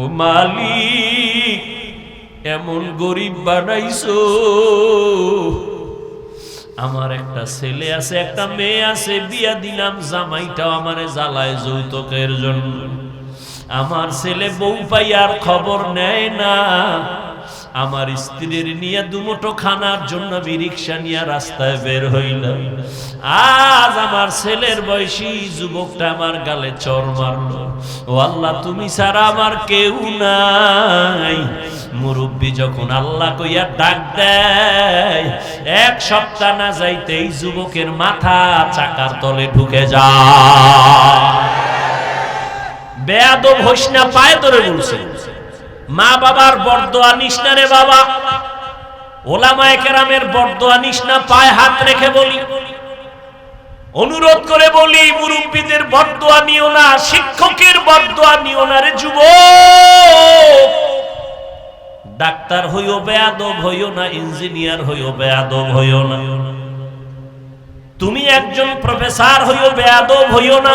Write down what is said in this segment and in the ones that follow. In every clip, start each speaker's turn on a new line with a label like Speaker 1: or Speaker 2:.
Speaker 1: ও মালিক এমন গরিব বানাইছো, আমার একটা ছেলে আছে একটা মেয়ে আছে, বিয়া দিলাম, জামাইটাও আমারে জ্বালায় যৌতুকের জন্য। আমার ছেলে বউ পাইয়ার খবর নেয় না, আমার স্ত্রীর নিয়ে দুমুঠো খানার জন্য আমি রিক্সা নিয়ে রাস্তায় বের হইলাম। আজ আমার ছেলের বয়সী যুবকটা আমার গালে চর মারলো। ও আল্লাহ, তুমি ছাড়া আমার কেউ নাই। মুরব্বী যখন আল্লাহ কইয়া ডাক দেয়, এক সপ্তাহ না যাইতেই যুবকের মাথা চাকার তলে ঢুকে যায়। বেয়াদব হইস না, পায়ে ধরে বলছে, মা বাবার বরদোয়া নিস না রে বাবা, ওলামায়ে কেরামের বরদোয়া নিস না, পায়ে হাত রেখে বলি, অনুরোধ করে বলি, মুরব্বীদের বরদোয়া নিও না, শিক্ষকের বরদোয়া নিও না রে যুবক। ডাক্তার হইও বেয়াদব হইও না, ইঞ্জিনিয়ার হইও বেয়াদব হইও না, তুমি একজন প্রফেসর হইও বেয়াদব হইও না,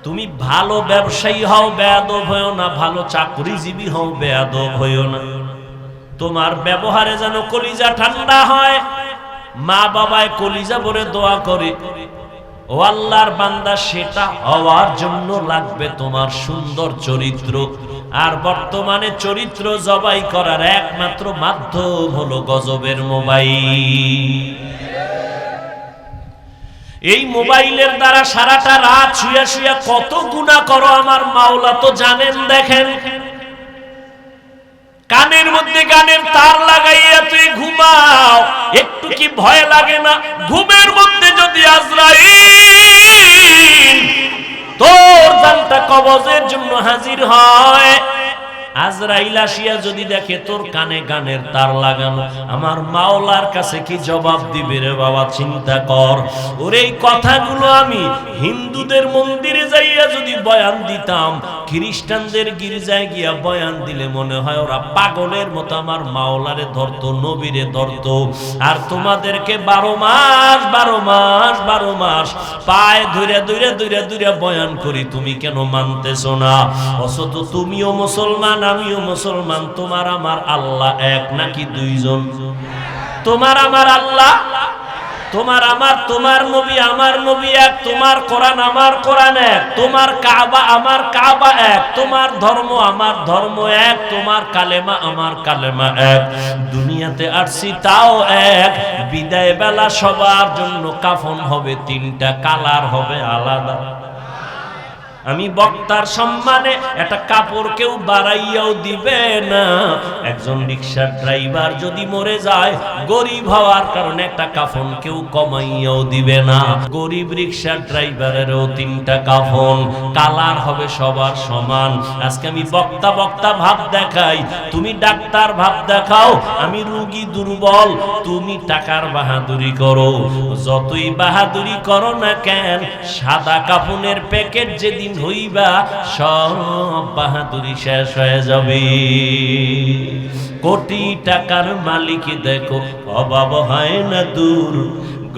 Speaker 1: তুমি ভালো ব্যবসায়ী হও বেয়াদব হইও না, ভালো চাকরিজীবী হও বেয়াদব হইও না। তোমার ব্যবহারে যেন কলিজা ঠান্ডা হয়, মা বাবায় কলিজা ভরে দোয়া করে। ও আল্লাহর বান্দা, সেটা হওয়ার জন্য লাগবে তোমার সুন্দর চরিত্র। আর বর্তমানে চরিত্র জবাই করার একমাত্র মাধ্যম হলো গজবের মোবাইল। এই মোবাইলের দ্বারা সারাটা রাত শুয়ে শুয়ে কত গুনাহ করো আমার মাওলা তো জানেন। দেখেন, কানের মধ্যে গানের তার লাগাইয়া তুই ঘুমাও, একটু কি ভয় লাগে না? ঘুমের মধ্যে যদি আজরাইল তোর জানটা কবজের জন্য হাজির হয়, আজরাইল আসিয়া যদি দেখে তোর কানে গানের তার লাগানো, আমার মাওলার কাছে কি জবাব দিবে রে বাবা? চিন্তা কর। ওরে এই কথাগুলো আমি হিন্দুদের মন্দিরে যাইয়া যদি বয়ান দিতাম, খ্রিস্টানদের গির্জায় গিয়া বয়ান দিলে মনে হয় ওরা পাগলের মতো আমার মাওলারে ধরতো, নবীরে ধরতো। আর তোমাদেরকে 12 মাস পায়ে ধরে ধরে ধরে ধরে বয়ান করি, তুমি কেন মানতেছো না? অথচ তুমিও মুসলমান, আমিও মুসলমান। তোমার আমার আল্লাহ এক নাকি দুইজন? তোমার আমার আল্লাহ, তোমার নবী আমার নবী এক, তোমার কোরআন আমার কোরআন এক, তোমার কাবা আমার কাবা এক, তোমার ধর্ম আমার ধর্ম এক, তোমার কালেমা আমার কালেমা এক। দুনিয়াতে আসছি তাও এক। বিদায় বেলা সবার জন্য কাফন হবে 3টা, কালার হবে আলাদা। আমি বক্তার সম্মানে একটা কাপড় কেউ বাড়াইয়াও দিবে না। একজন রিকশার ড্রাইভার যদি মরে যায়, গরিব হওয়ার কারণে একটা কাফন কেউ কমাইয়াও দিবে না। গরিব রিকশার ড্রাইভারেরও 3টা কাফন, কালার হবে সবার সমান। আজকে আমি বক্তা ভাব দেখাই, তুমি ডাক্তার ভাব দেখাও। আমি রোগী দুর্বল, তুমি টাকার বাহাদুরি করো। যতই বাহাদুরি করো না কেন, সাদা কাফনের প্যাকেট যেদিন হইবা সব বাহাদুরি শেষ হয়ে যাবে। কোটি টাকার মালিক দেখো, অভাব হয় না দূর,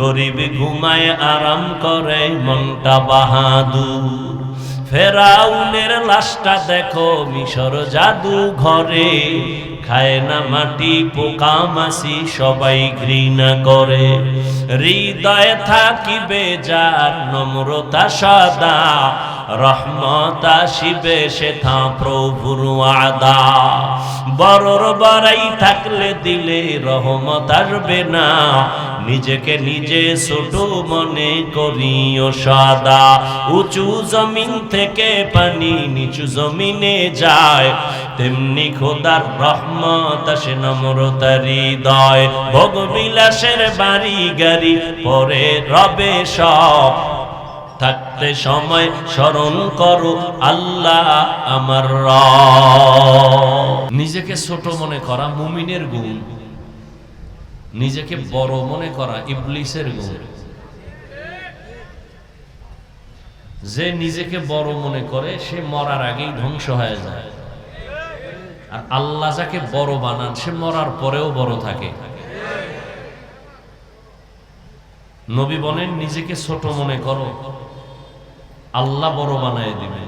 Speaker 1: গরিব ঘুমায় আরাম করে মনটা বাহাদুর। ফেরাউনের লাশটা দেখো মিশর জাদু ঘরে, খায় না মাটি পোকা মাছি সবাই ঘৃণা করে। হৃদয়ে থাকিবে যার নম্রতা সদা, রহমত আসিবে সেথা প্রভুর ওয়াদা। বড়র বড়াই থাকলে দিলে রহমত আসবে না, নিজেকে নিজে ছোট মনে করিও সদা। উঁচু জমিন থেকে পানি নিচু জমিনে যায়, তেমনি খোদার রহমত আসে নম্রতার হৃদয়। ভোগ বিলাসের বাড়ি গাড়ি পরে রবে সব, থাকতে সময় স্মরণ করো আল্লাহ আমার রব। নিজেকে ছোট মনে করা মুমিনের গুণ, নিজেকে বড় মনে করা ইবলিসের গুণ। যে নিজেকে বড় মনে করে সে মরার আগেই ধ্বংস হয়ে যায়। আর আল্লাহ যাকে বড় বানান সে মরার পরেও বড় থাকে। নবী বলেন, নিজেকে ছোট মনে করো, আল্লাহ বড় বানায় দিবে।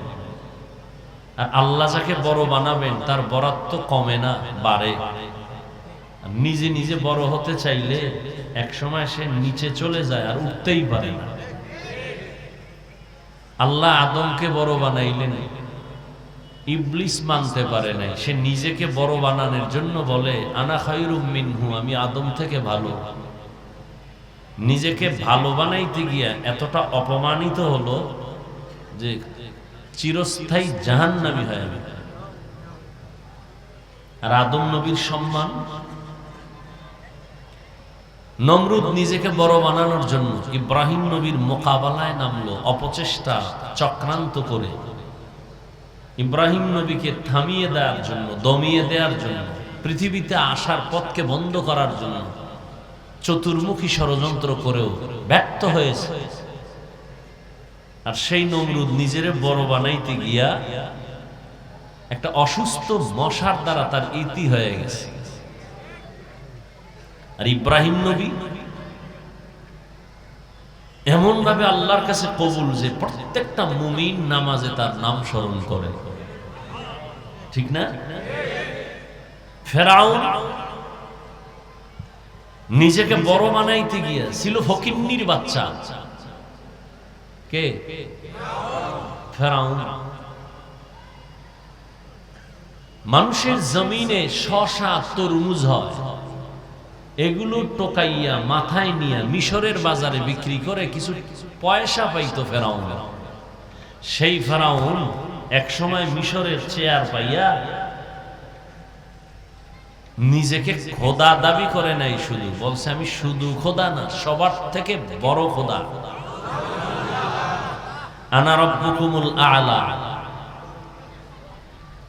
Speaker 1: আর আল্লাহ যাকে বড় বানাবেন তার বরাদ্দ কমে না, বাড়ে। নিজে নিজে বড় হতে চাইলে এক সময় সে নিচে চলে যায় আর উঠতেই পারে না। আল্লাহ আদমকে বড় বানাইলেন, ইবলিস মানতে পারে নাই, সে নিজেকে বড় বানানোর জন্য বলে আনা খায়রুম মিনহু, আমি আদম থেকে ভালো। নিজেকে ভালো বানাইতে গিয়া এতটা অপমানিত হলো যে চিরস্থায়ী জাহান্নামী হয়ে গেল। আর আদম নবীর সম্মান, নমরুদ নিজেকে বড় বানানোর জন্য ইব্রাহিম নবীর মোকাবেলায় নামলো, অপচেষ্টা চক্রান্ত করে ইব্রাহিম নবীকে থামিয়ে দেওয়ার জন্য, দমিয়ে দেওয়ার জন্য, পৃথিবীতে আসার পথকে বন্ধ করার জন্য চতুর্মুখী ষড়যন্ত্র করেও ব্যর্থ হয়েছে। আর সেই নমরুদ নিজেরে বড় বানাইতে গিয়া একটা অসুস্থ মশার দ্বারা তার ইতি হয়ে গেছে। আর ইব্রাহিম নবী এমন ভাবে আল্লাহর কাছে কবুল যে প্রত্যেকটা মুমিন নামাজে তার নাম স্মরণ করে, ঠিক না? ফেরাউন নিজেকে বড় বানাইতে গিয়া ছিল ফকিন্নির বাচ্চা। কে? ফেরাউন। মানুষের জমিনে শশা তরমুজ হয়, এগুলো টোকাইয়া মাথায় নিয়ে মিশরের বাজারে বিক্রি করে কিছু পয়সা পাইতো ফেরাউন। সেই ফেরাউন এক সময় মিশরের চেয়ার পাইয়া নিজেকে খোদা দাবি করে নাই, শুধু বলছে আমি শুধু খোদা না, সবার থেকে বড় খোদা, আনা রব্বুকুমুল আ'লা।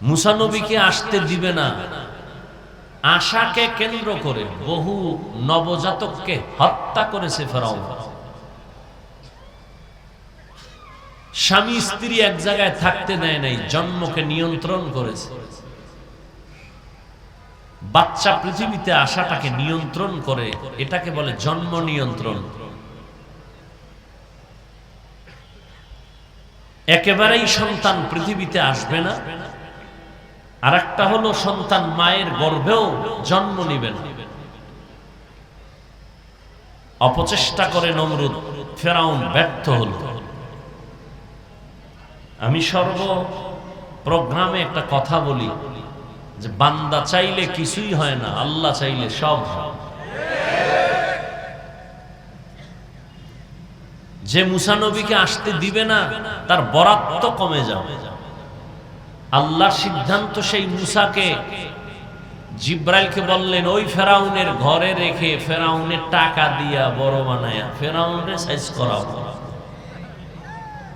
Speaker 1: মুসা নবীকে আসতে দিবে না, আশাকে কেন্দ্র করে বহু নবজাতককে হত্যা করেছে ফেরাউন। স্বামী স্ত্রী এক জায়গায় থাকতে দেয় নাই, জন্মকে নিয়ন্ত্রণ করেছে। বাচ্চা পৃথিবীতে আসাটাকে নিয়ন্ত্রণ করে, এটাকে বলে জন্ম নিয়ন্ত্রণ। একেবারেই সন্তান পৃথিবীতে আসবে না, আর একটা হলো সন্তান মায়ের গর্ভেও জন্ম নিবে না। অপচেষ্টা করে নমরুদ, ফেরাউন ব্যর্থ হল। আমি সর্ব প্রোগ্রামে একটা কথা বলি যে বান্দা চাইলে কিছুই হয় না, আল্লাহ চাইলে সব হয়। যে মুসা নবীকে আসতে দিবে না তার বরাদ্দ কমে যাবে। আল্লাহর সিদ্ধান্ত সেই মুসাকে, জিব্রাইলকে বললেন ওই ফেরাউনের ঘরে রেখে ফেরাউনের টাকা দিয়া বড় বানায়া ফেরাউনের সাইজ করাবো।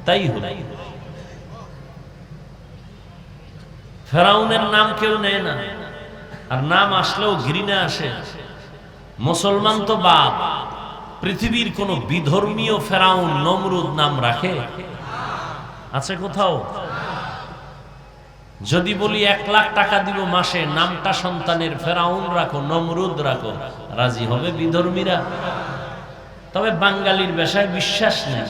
Speaker 1: তাই হলো। ফেরাউনের নাম কেউ নেয় না, আর নাম আসলেও ঘৃণা আসে। মুসলমান তো বাপ, পৃথিবীর কোন বিধর্মীয় ফেরাউন নমরুদ নাম রাখে? আছে কোথাও? যদি বলি 1 লাখ টাকা দিব মাসে, নামটা সন্তানের ফেরাউন রাখো, নমরুদ রাখো, রাজি হবে বিধর্মীরা? তবে বাঙালির ভাষায় বিশ্বাস নেই।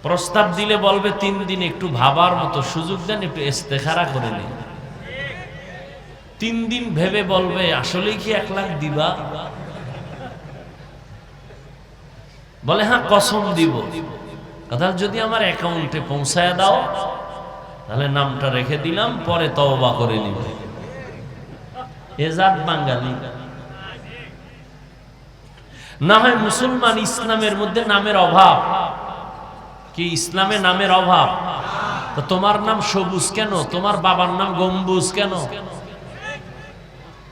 Speaker 1: প্রস্তাব দিলে বলবে 3 দিন একটু ভাবার মতো সুযোগ দেন, একটু ইস্তেখারা করে নিন। 3 দিন ভেবে বলবে আসলেই কি 1 লাখ দিবা? বলে হ্যাঁ কসম দিব। কথা যদি আমার অ্যাকাউন্টে পৌঁছায় দাও তাহলে নামটা রেখে দিলাম, পরে তওবা করে নিব। এজাত বাঙালি না হয় মুসলমান। ইসলামের মধ্যে নামের অভাব কি? ইসলামে নামের অভাব? তো তোমার নাম সবুজ কেন? তোমার বাবার নাম গম্বুজ কেন?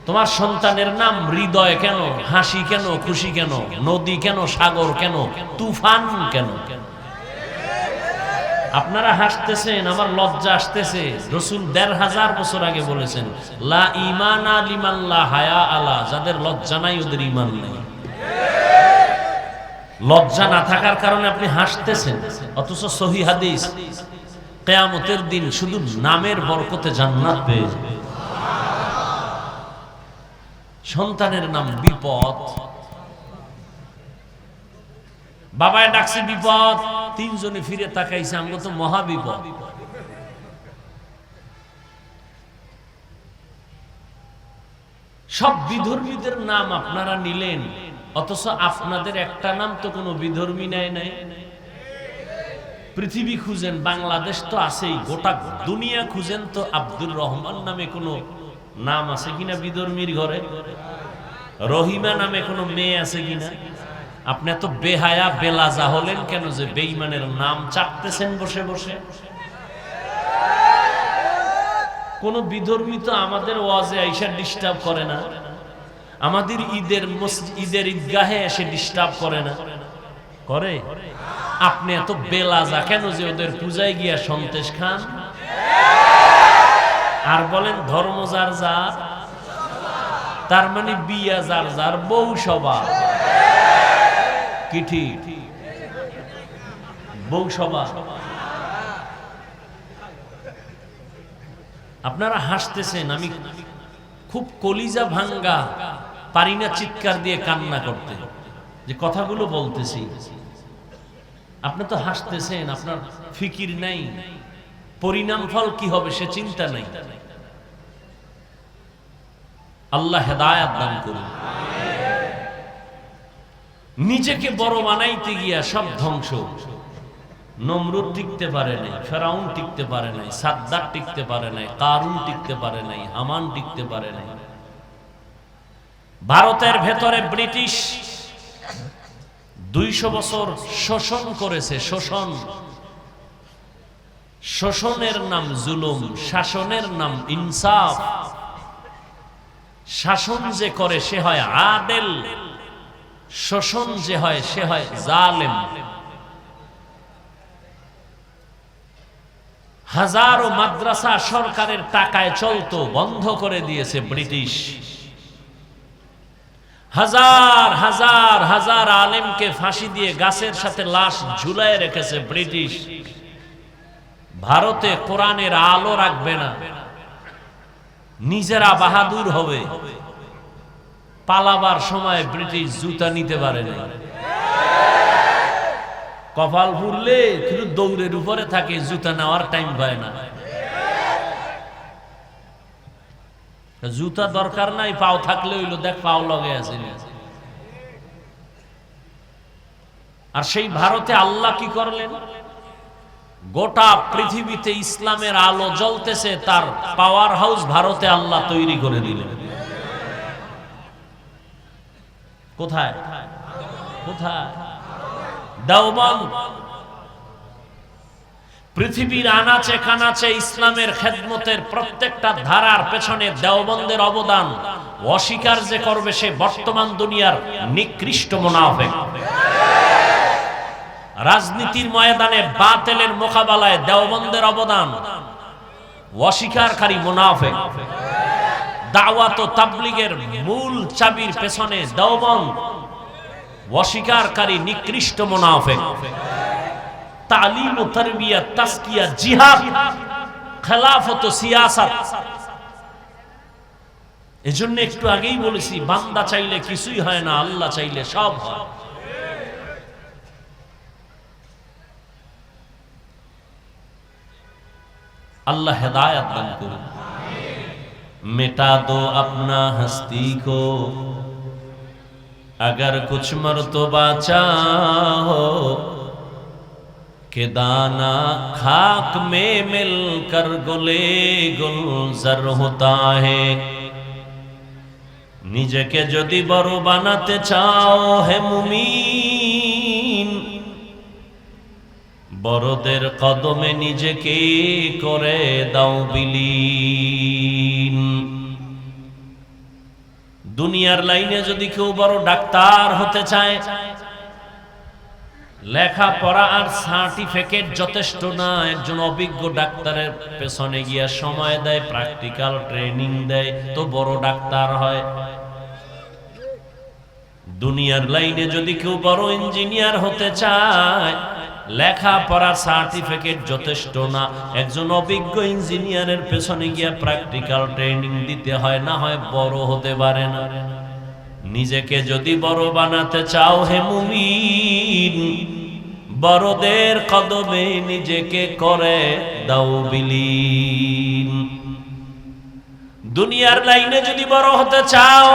Speaker 1: তোমার সন্তানের নাম হৃদয় কেন? হাসি কেন? খুশি কেন? নদী কেন? সাগর কেন? তুফান কেন? আপনারা হাসতেছেন, আমার লজ্জা আসতেছে। রাসূল ১৫০০ বছর আগে বলেছেন লা ঈমানা লিমান লা হায়া আলা, যাদের লজ্জা নাই ওদের ঈমান নেই। লজ্জা না থাকার কারণে আপনি হাসতেছেন, অথচ সহিহ হাদিস কিয়ামতের দিন শুধু নামের বরকতে জান্নাত পেয়ে যাবে। সন্তানের নাম বিপদ, বাবায় ডাকছে বিপদ, 3 জনে ফিরে তাকাইছে, আমগো তো মহা বিপদ। সব বিধর্মীদের নাম আপনারা নিলেন, অথচ আপনাদের একটা নাম তো কোনো বিধর্মী নেয় নাই। পৃথিবী খুঁজেন, বাংলাদেশ তো আছেই, গোটা দুনিয়া খুঁজেন তো আব্দুর রহমান নামে কোনো নাম আছে কিনা বিধর্মীর ঘরে? রহিমা নামে কোনো মেয়ে আছে কিনা? আপনি এত বেহায়া বেলাজা হলেন কেন যে বেঈমানের নাম চাটতেছেন বসে বসে? কোন বিধর্মী তো আমাদের ওয়াজে আইসা ডিস্টার্ব করে না, আমাদের ঈদের ঈদগাহে এসে ডিস্টার্ব করে না, করে? আপনি এত বেলাজা কেন যে ওদের পূজায় গিয়া সন্তেষ খান আর বলেন ধর্ম যার যার, তার মানে বিয়া যার যার, বউ সভা কি ঠিক? বউ সভা। আপনারা হাসতেছেন, আমি খুব কলিজা ভাঙ্গা, পারি না চিৎকার দিয়ে কান্না করতে যে কথাগুলো বলতেছি। আপনি তো হাসতেছেন, আপনার ফিকির নাই, পরিণাম ফল কি হবে সে চিন্তা নাই। আল্লাহ হেদায়েত দান করুন। নিজেকে বড় বানাইতে গিয়া সব ধ্বংস। নমরুদ টিকতে পারে নাই, ফেরাউন টিকতে পারে নাই, সাদ্দাত টিকতে পারে নাই, কারুন টিকতে পারে নাই, হামান টিকতে পারে নাই। ভারতের ভেতরে ব্রিটিশ 200 বছর শোষণ করেছে। শোষণের নাম জুলুম, শাসনের নাম ইনসাফ। শাসন যে করে সে হয় আদেল, শোষণ যে হয় সে হয় জালেম। হাজারো মাদ্রাসা সরকারের টাকায় চলতো, বন্ধ করে দিয়েছে ব্রিটিশ। হাজার হাজার হাজার আলেমকে ফাঁসি দিয়ে গাছের সাথে লাশ ঝুলায় রেখেছে ব্রিটিশ। ভারতে কোরআনের আলো রাখবে না, নিজেরা বাহাদুর হবে। পালাবার সময় ব্রিটিশ জুতা নিতে পারে না, কপাল ফুললে কিন্তু দৌড়ের উপরে থাকে, জুতা নেওয়ার টাইম পায় না। জুতা দরকার নাই, পাও থাকলে হইলো, দেখ পাও লগে আছে। আর সেই ভারতে আল্লাহ কি করলেন? গোটা পৃথিবীতে ইসলামের আলো জ্বলতেছে, তার পাওয়ার হাউস ভারতে আল্লাহ তৈরি করে দিলেন। কোথায়? কোথায়? দেওবন্দ। পৃথিবীর আনাচে কানাচে ইসলামের খেদমতের প্রত্যেকটা ধারার পেছনে দেওবন্দের অবদান অস্বীকার যে করবে সে বর্তমান দুনিয়ার নিকৃষ্ট মুনাফিক। রাজনীতির ময়দানে বাতিলের মোকাবেলায় দেওবন্দের অবদান অস্বীকারকারী মুনাফিক। দাওয়াত ও তাবলীগের মূল চাবির পেছনে দেওবন্দ অস্বীকারকারী নিকৃষ্ট মুনাফিক। তালিম ও তারবিয়াত, তাজকিয়া, জিহাদ, খেলাফত ও সিয়াসাত। এজন্য একটু আগেই বলেছি, বান্দা চাইলে কিছুই হয় না, আল্লাহ চাইলে সব হয়। अल्लाह हिदायत दान करो। मिटा दो अपना हस्ती को अगर कुछ मर्तबा चाहो कि दाना खाक में मिलकर गुले गुलजार होता है। নিজেকে যদি বড় বানাতে চাও হে মুমিন, বড়দের কদমে নিজেকে করে দাও বিলীন। দুনিয়ার লাইনে যদি কেউ বড় ডাক্তার হতে চায়, লেখাপড়া আর সার্টিফিকেট যথেষ্ট না। একজন অভিজ্ঞ ডাক্তারের পেছনে গিয়া সময় দেয়, প্র্যাকটিক্যাল ট্রেনিং দেয়, তো বড় ডাক্তার হয়। দুনিয়ার লাইনে যদি কেউ বড় ইঞ্জিনিয়ার হতে চায়, লেখাপড়া সার্টিফিকেট যথেষ্ট না। একজন অভিজ্ঞ ইঞ্জিনিয়ারের পেছনে গিয়া প্র্যাকটিক্যাল ট্রেনিং দিতে হয়, না হয় বড় হতে পারে না। নিজেকে যদি বড় বানাতে চাও হে মুমিন, বড়দের কদমে নিজেকে করে দাও বিলীন। দুনিয়ার লাইনে যদি বড় হতে চাও,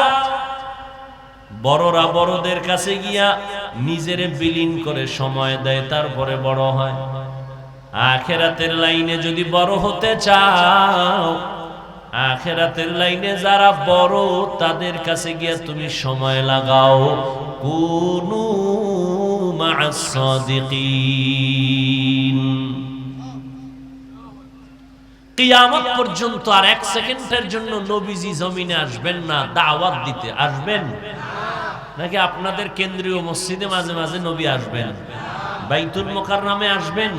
Speaker 1: বড়রা বড়দের কাছে গিয়া নিজেরে বিলীন করে সময় দেয়, তারপরে বড় হয়। আখিরাতের লাইনে যদি বড় হতে চাও, আখিরাতের লাইনে যারা বড় তাদের কাছে গিয়া তুমি সময় লাগাও। কুনু মা'আস সাদিকিন। কিয়ামত পর্যন্ত আর এক সেকেন্ডের জন্য নবীজি জমিনে আসবেন না, দাওয়াত দিতে আসবেন নাকি আপনাদের কেন্দ্রীয় মসজিদে মাঝে মাঝে নবী আসবেন? বাইতুল মুকাররমে আসবেন?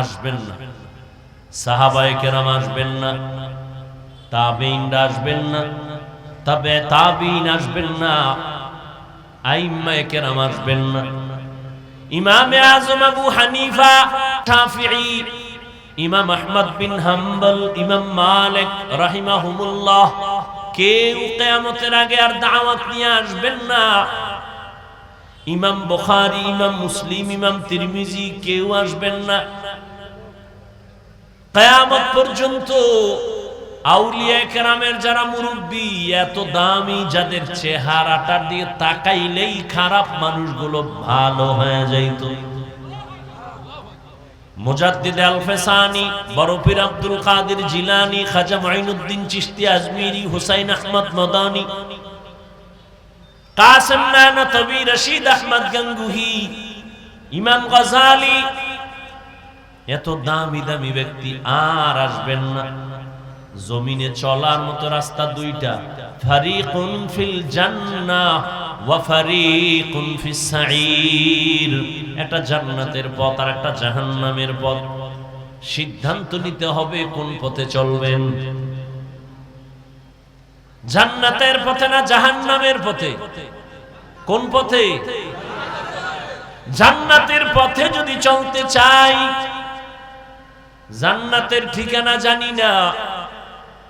Speaker 1: আসবেন না। সাহাবায়ে কেরাম আসবেন না, তাবেঈনরা আসবেন না, তবে তাবেঈন আসবেন না, আইম্মায়ে কেরাম আসবেন না। ইমামে আযম আবু হানিফা, শাফিঈ, ইমাম আহমদ বিন হাম্বল, ইমাম মালিক রাহিমাহুমুল্লাহ কেউ কিয়ামতের আগে আর দাওয়াত নিয়ে আসবেন না। ইমাম বুখারী, ইমাম মুসলিম, ইমাম তিরমিজি কেউ আসবেন না। কিয়ামত পর্যন্ত আউলিয়া কেরামের যারা মুরব্বী, এত দামি, যাদের চেহারাটার দিকে তাকাইলেই খারাপ মানুষগুলো ভালো হয়ে যাইত। মুজাদ্দিদ আল-ফেসানি, বড় পীর আব্দুল কাদের জিলানী, খাজা মুঈনুদ্দিন চিশতি আজমিরি, হুসাইন আহমদ মাদানী, কাসিম নানতবী, রশিদ আহমদ গঙ্গুহি, ইমাম গজালি, এত দামি দামি ব্যক্তি আর আসবেন না। জমিনে চলার মতো রাস্তা দুইটা, ফারিকুন ফিল জান্নাহ ওয়া ফারিকুন ফিস সাঈর। একটা জান্নাতের পথ আর একটা জাহান্নামের পথ। সিদ্ধান্ত নিতে হবে কোন পথে চলবেন, জান্নাতের পথে না জাহান্নামের পথে? কোন পথে? জান্নাতের পথে যদি চলতে চাই, জান্নাতের ঠিকানা জানি না,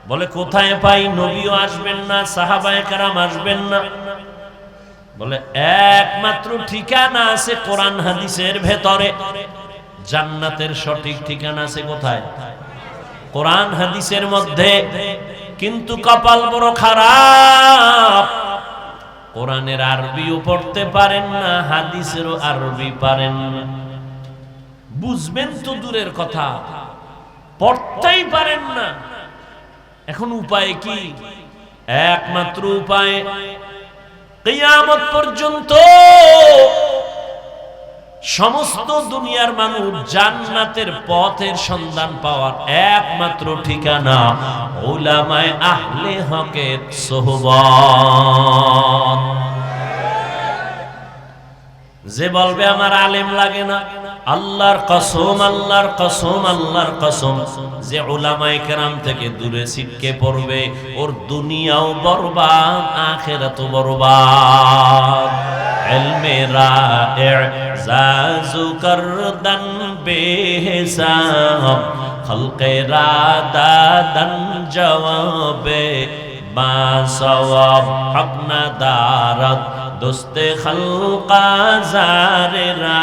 Speaker 1: বলে কোথায় পাই? নবীও আসবেন না, সাহাবায়ে কেরাম আসবেন না, বলে একমাত্র ঠিকানা আছে কোরআন হাদিসের ভেতরে। জান্নাতের সঠিক ঠিকানা আছে কোথায়? কোরআন হাদিসের মধ্যে। কিন্তু কপাল বড় খারাপ, কোরআনের আরবিও পড়তে পারেন না, হাদিসেরও আরবি পারেন না। বুঝবেন তো দূরের কথা, পড়তেই পারেন না। এখন উপায় কি? একমাত্র উপায়, কিয়ামত পর্যন্ত সমস্ত দুনিয়ার মানুষ জান্নাতের পথের সন্ধান পাওয়ার একমাত্র ঠিকানা উলামায়ে আহলে হকের সোহবত। যে বলবে আমার আলেম লাগে না, আল্লাহর কসম, আল্লাহর কসম, আল্লাহর কসম, যে উলামায়ে কেরাম থেকে দূরে ছিটকে পড়বে, ওর দুনিয়াও বরবাদ, আখিরাতও বরবাদ। ইলমে রা'ইজাজু করদান বেহিসাব, খলকে রাদাদান জওয়াবে মা সওয়াব, আপনা দারত দোস্তে খলকা জারেরা,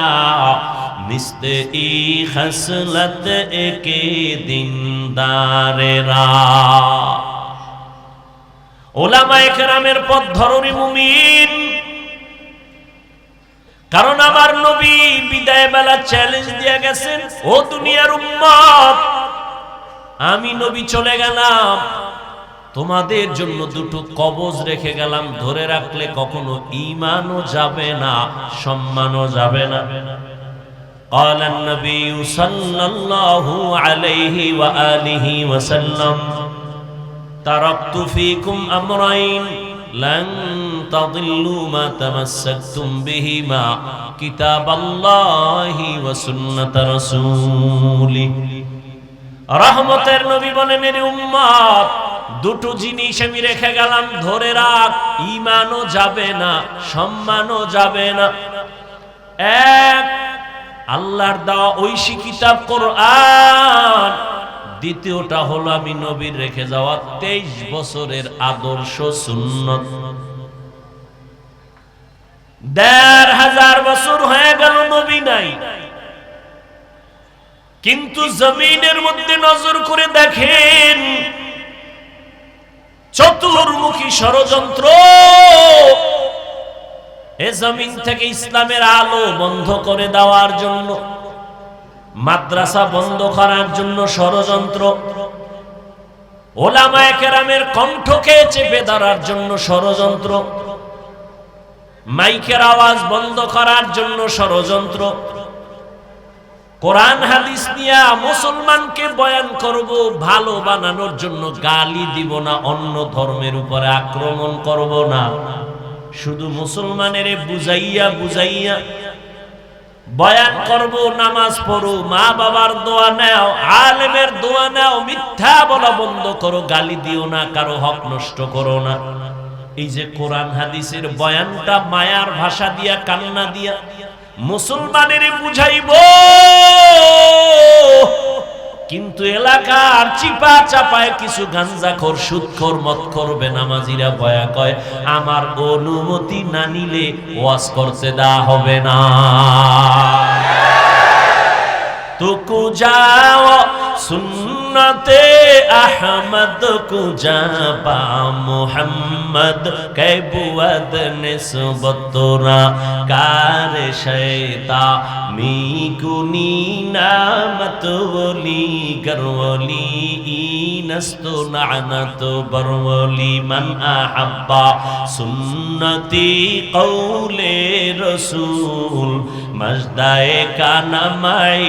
Speaker 1: মিস্তে ই খসলত একে দিনদারেরা। উলামায়ে কেরামের পথ ধরুনি মুমিন। কারণ আমার নবী বিদায় বেলা চ্যালেঞ্জ দিয়ে গেছেন, ও দুনিয়ার উম্মত, আমি নবী চলে গেলাম, তোমাদের জন্য দুটো কবজ রেখে গেলাম, ধরে রাখলে কখনো ঈমানও যাবে না, সম্মানও যাবে না। قال النبي صلى الله عليه وآله وسلم تركت فيكم أمرين لن تضلوا ما تمسكتم بهما كتاب الله وسنة رسوله। রহমতের নবী বলেন, এর উম্মত, দুটো জিনিস আমি রেখে গেলাম, ধরে রাখ, ঈমানও যাবে না, সম্মানও যাবে না। এক, আল্লাহর দেওয়া ঐশী কিতাব কোরআন। দ্বিতীয়টা হলো আমি নবীর রেখে যাওয়া 23 বছরের আদর্শ সুন্নত। 1500 বছর হয়ে গেল নবী নাই, কিন্তু জমিনের মধ্যে নজর করে দেখেন চতুর্মুখী ষড়যন্ত্র। এ জমিন থেকে ইসলামের আলো বন্ধ করে দেওয়ার জন্য, মাদ্রাসা বন্ধ করার জন্য ষড়যন্ত্র, ওলামায়ে কেরামের কণ্ঠকে চেপে ধরার জন্য ষড়যন্ত্র, মাইকের আওয়াজ বন্ধ করার জন্য ষড়যন্ত্র, কোরআন হাদিস নিয়ে মুসলমানকে বয়ান করব ভালো বানানোর জন্য, গালি দিব না, অন্য ধর্মের উপরে আক্রমণ করব না, শুধু মুসলমানের বুঝাইয়া বুঝাইয়া বয়ান করব, নামাজ পড়ো, মা বাবার দোয়া নাও, আলেমের দোয়া নাও, মিথ্যা বলা বন্ধ করো, গালি দিও না, কারো হক নষ্ট করো না। এই যে কোরআন হাদিসের বয়ানটা মায়ার ভাষা দিয়া, কান্না দিয়া মুসলমানের বুঝাইব, কিন্তু এলাকার চিপা চাপায় কিছু গাঞ্জাখোর, সুদখোর, মদখোর, বেনামাজিরা বয়া কয় আমার অনুমতি না নিলে ওয়াজ করতে দেওয়া হবে না। তুকু যাও সুন্নতে আহমদ কুজা পা মুহাম্মদ কে বুয়াদ নিসবতরা কার শয়তা মি কুনি নামত ওলি গরওলি ইনস্তু নানত বরওলি মান আহাব্বা সুন্নতি কওলে রাসূল মজদায়ে কানামাই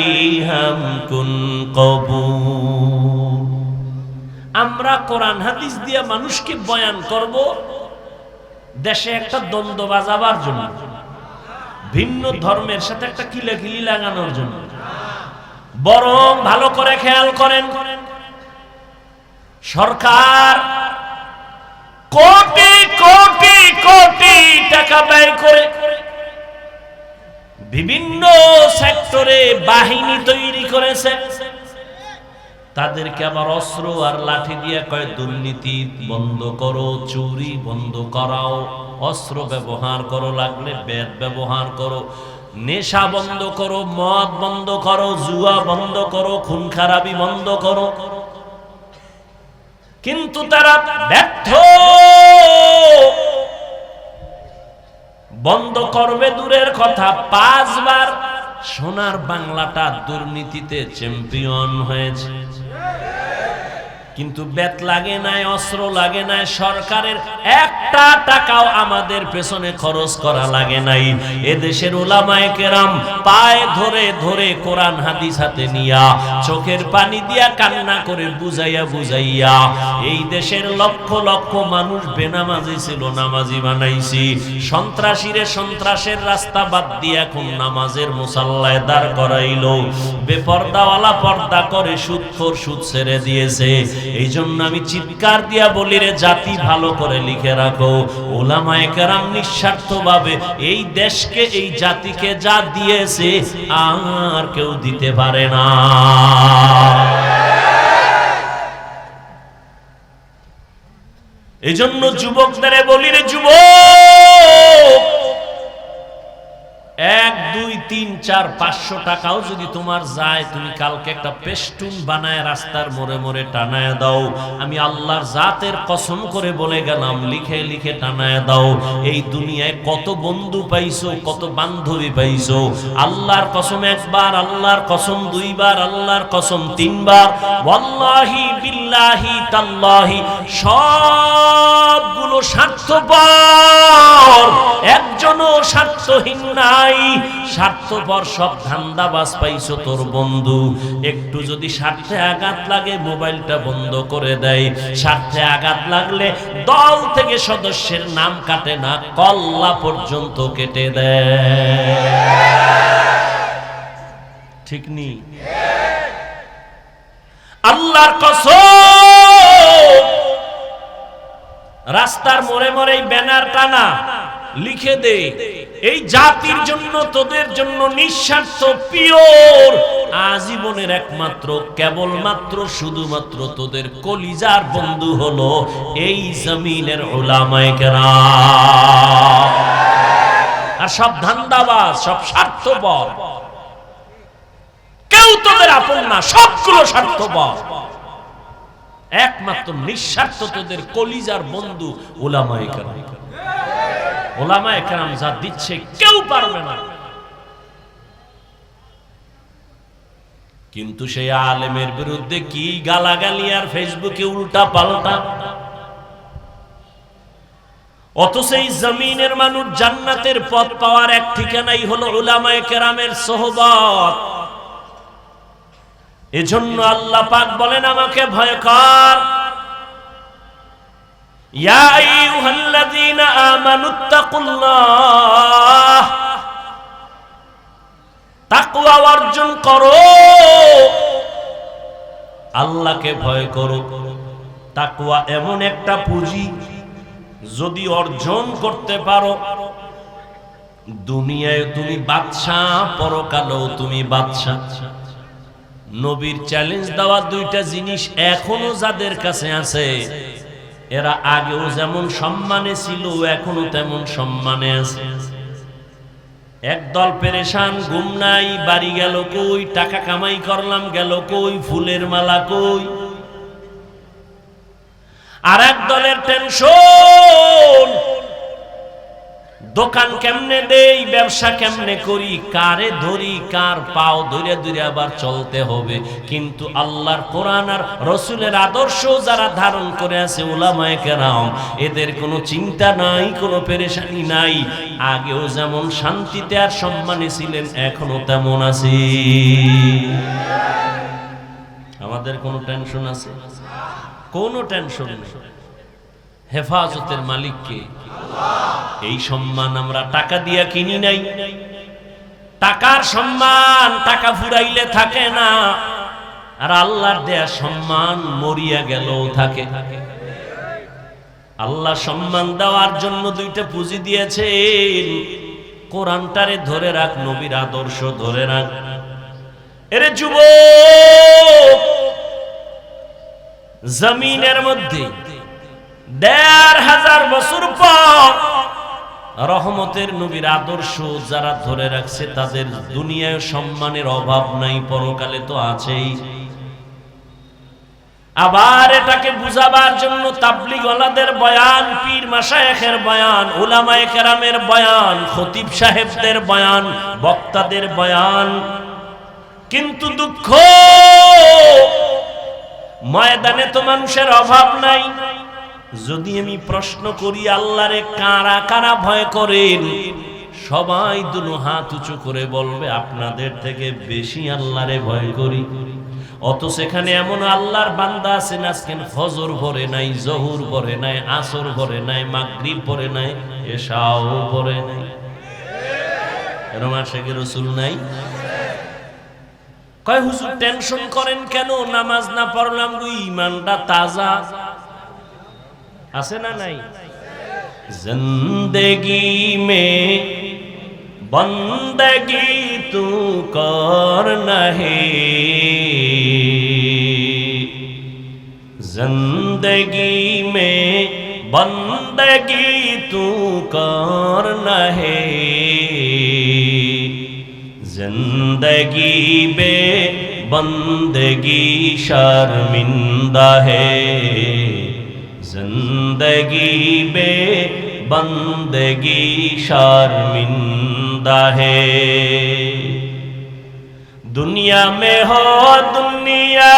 Speaker 1: হাম কুন কবুল। আমরা কোরআন হাদিস দিয়ে মানুষকে বয়ান করব দেশে একটা দ্বন্দ্ব বাজাবার জন্য, ভিন্ন ধর্মের সাথে একটা কিলাকিলি লাগানোর জন্য, বরং ভালো করে খেয়াল করেন, সরকার কোটি কোটি কোটি টাকা ব্যয় করে বিভিন্ন সেক্টরে বাহিনী তৈরি করেছে, তাদেরকে আবার অস্ত্র আর লাঠি দিয়ে কয় দুর্নীতি বন্ধ করো, চুরি বন্ধ করাও, অস্ত্র ব্যবহার করো, লাগলে বেদ ব্যবহার করো, নেশা বন্ধ করো, মদ বন্ধ করো, জুয়া বন্ধ করো, খুন খারাপি বন্ধ করো। কিন্তু তারা ব্যর্থ, বন্ধ করবে দূরের কথা, 5 বার সোনার বাংলাটা দুর্নীতিতে চ্যাম্পিয়ন হয়েছে, কিন্তু বেত লাগে নাই, অস্ত্র লাগে নাই, সরকারের একটা টাকাও আমাদের পেছনে খরচ করা লাগে নাই। এদেশের উলামায়ে কেরাম পায়ে ধরে ধরে কোরআন হাদিস হাতে নিয়া, চোখের পানি দিয়া কান্না করে বুঝাইয়া বুঝাইয়া এই দেশের লক্ষ লক্ষ মানুষ বেনামাজি ছিল নামাজি বানাইছি। সন্ত্রাসীরে সন্ত্রাসের রাস্তা বাদ দিয়ে এখন নামাজের মুসাল্লায় দাঁড় করাইলো, বেপর্দাওয়ালা পর্দা করে, সুদখোর সুদ ছেড়ে দিয়েছে। এই জন্য আমি চিৎকার দিয়া বলি রে জাতি, ভালো করে লিখে রাখো, উলামায়ে কেরাম নিঃস্বার্থভাবে এই দেশকে, এই জাতিকে যা দিয়েছে আর কেউ দিতে পারে না। এই জন্য যুবকদের বলি রে যুবক, 1, 2, 3, 4, 500 টাকাও যদি তোমার যায়, তুমি কালকে একটা পেস্টুন বানায় রাস্তার মোড়ে মোড়ে টানায় দাও। আমি আল্লাহর জাতের কসম করে বলে গেলাম, লিখে লিখে টানায় দাও। এই দুনিয়ায় কত বন্ধু পাইছো, কত বান্ধবী পাইছো, আল্লাহর কসম 1 বার, আল্লাহর কসম 2 বার, আল্লাহর কসম 3 বার, ওয়াল্লাহি বিল্লাহি তাল্লাহি সবগুলো স্বার্থপর, একজনও স্বার্থহীন নাই। স্বার্থপর সব ধান্দাবাজ পাইছো তোর বন্ধু। একটু যদি স্বার্থে আঘাত লাগে মোবাইলটা বন্ধ করে দেয়, স্বার্থে আঘাত লাগলে দল থেকে সদস্যের নাম কাটে না, কল্লা পর্যন্ত কেটে দেয়। ঠিক নি? আল্লাহর কসম, রাস্তার মোড়ে মোড়ে ব্যানার টানা, লিখে দে এই জাতির জন্য, তোদের জন্য নিঃস্বার্থ, পিওর, আজীবনের একমাত্র, কেবলমাত্র, শুধুমাত্র তোদের কলিজার বন্ধু হলো এই জমিনের উলামায়ে কেরাম। আর সব ধান্দাবাজ, সব স্বার্থপর, কেউ তোদের আপন না, সবগুলো স্বার্থপর। একমাত্র নিঃস্বার্থ তোদের কলিজার বন্ধু উলামায়ে কেরাম। উলামায়ে কেরাম যা দিচ্ছে কেউ পারবে না। কিন্তু সেই আলেমের বিরুদ্ধে কি গালাগালি আর ফেসবুকে উল্টা পাল্টা। অথচ এই জমিনের মানুষ জান্নাতের পথ পাওয়ার এক ঠিকানাই হলো উলামায়ে কেরামের সোহবত। এজন্য আল্লাহ পাক বলেন আমাকে ভয় কর, ইয়া আইয়ুহাল্লাযীনা আমানুত্তাকুল্লাহ, তাকওয়া অর্জন করো, আল্লাহকে ভয় করো। তাকওয়া এমন একটা পুঁজি, যদি অর্জন করতে পারো দুনিয়ায় তুমি বাদশাহ, পরকালেও তুমি বাদশাহ। নবীর চ্যালেঞ্জ দেওয়া দুইটা জিনিস এখনো যাদের কাছে আছে, এরা আগেও যেমন সম্মানে ছিল এখনো তেমন সম্মানে আছে। একদল পেরেশান, ঘুম নাই, বাড়ি গেল কই, টাকা কামাই করলাম গেল কই, ফুলের মালা কই। আর এক দলের টেনশন, দোকান কেমনে দেই, ব্যবসা কেমনে করি, কারে ধরি, কার পাও ধরে ধরে আবার চলতে হবে। কিন্তু আল্লাহর কোরআন আর রসুলের আদর্শ যারা ধারণ করে আছে উলামায়ে কেরাম, এদের কোনো চিন্তা নাই, কোনো পেরেশানি নাই। আগেও যেমন শান্তিতে আর সম্মানে ছিলেন এখনো তেমন আছে। আমাদের কোনো টেনশন আছে? কোনো টেনশন নেই। হেফাজতের মালিক কে? এই সম্মান আমরা টাকা দিয়া কিনি নাই। টাকার সম্মান টাকা ফুরাইলে থাকে না, আর আল্লাহর দেয়া সম্মান মরিয়া গেলেও থাকে। আল্লাহ সম্মান দেওয়ার জন্য দুইটা পুঁজি দিয়েছেন, কোরআনটারে ধরে রাখ, নবীর আদর্শ ধরে রাখ। এরে যুবক, জমিনের মধ্যে ১৫০০ বছর পর রহমতের নবীর আদর্শ যারা ধরে রাখছে তাদের দুনিয়ায় সম্মানের অভাব নাই, পরকালে তো আছেই। আবার এটাকে বুঝাবার জন্য তাবলীগওয়ালাদের বয়ান, পীর মাশায়েখের বয়ান, উলামায়ে কেরামের বয়ান, খতিব সাহেবদের বয়ান, বক্তাদের বয়ান। কিন্তু দুঃখ, ময়দানে তো মানুষের অভাব নাই। যদি আমি প্রশ্ন করি আল্লাহরে কারা কারা ভয় করেন, সবাই দুনো হাত উঁচু করে বলবে আপনাদের থেকে বেশি আল্লাহরে ভয় করি। অত সেখানে এমন আল্লাহর বান্দা আছেন আজকে ফজর পড়ে নাই, জহুর পড়ে নাই, আসর পড়ে নাই, মাগরিব পড়ে নাই, এশাও পড়ে নাই। এরকম আশিকে রাসূল নাই? কয় হুজুর টেনশন করেন কেন, নামাজ না পড়লাম গো, ঈমানটা তাজা আছে না নাই? জিন্দেগি মে বন্দগি তু কর নহে, জিন্দেগি মে বন্দগি তু কর নহে, জিন্দেগি বে বন্দগি শर्मिंदा है, जिंदगी बे बंदगी शर्मिंदा है। दुनिया में हो दुनिया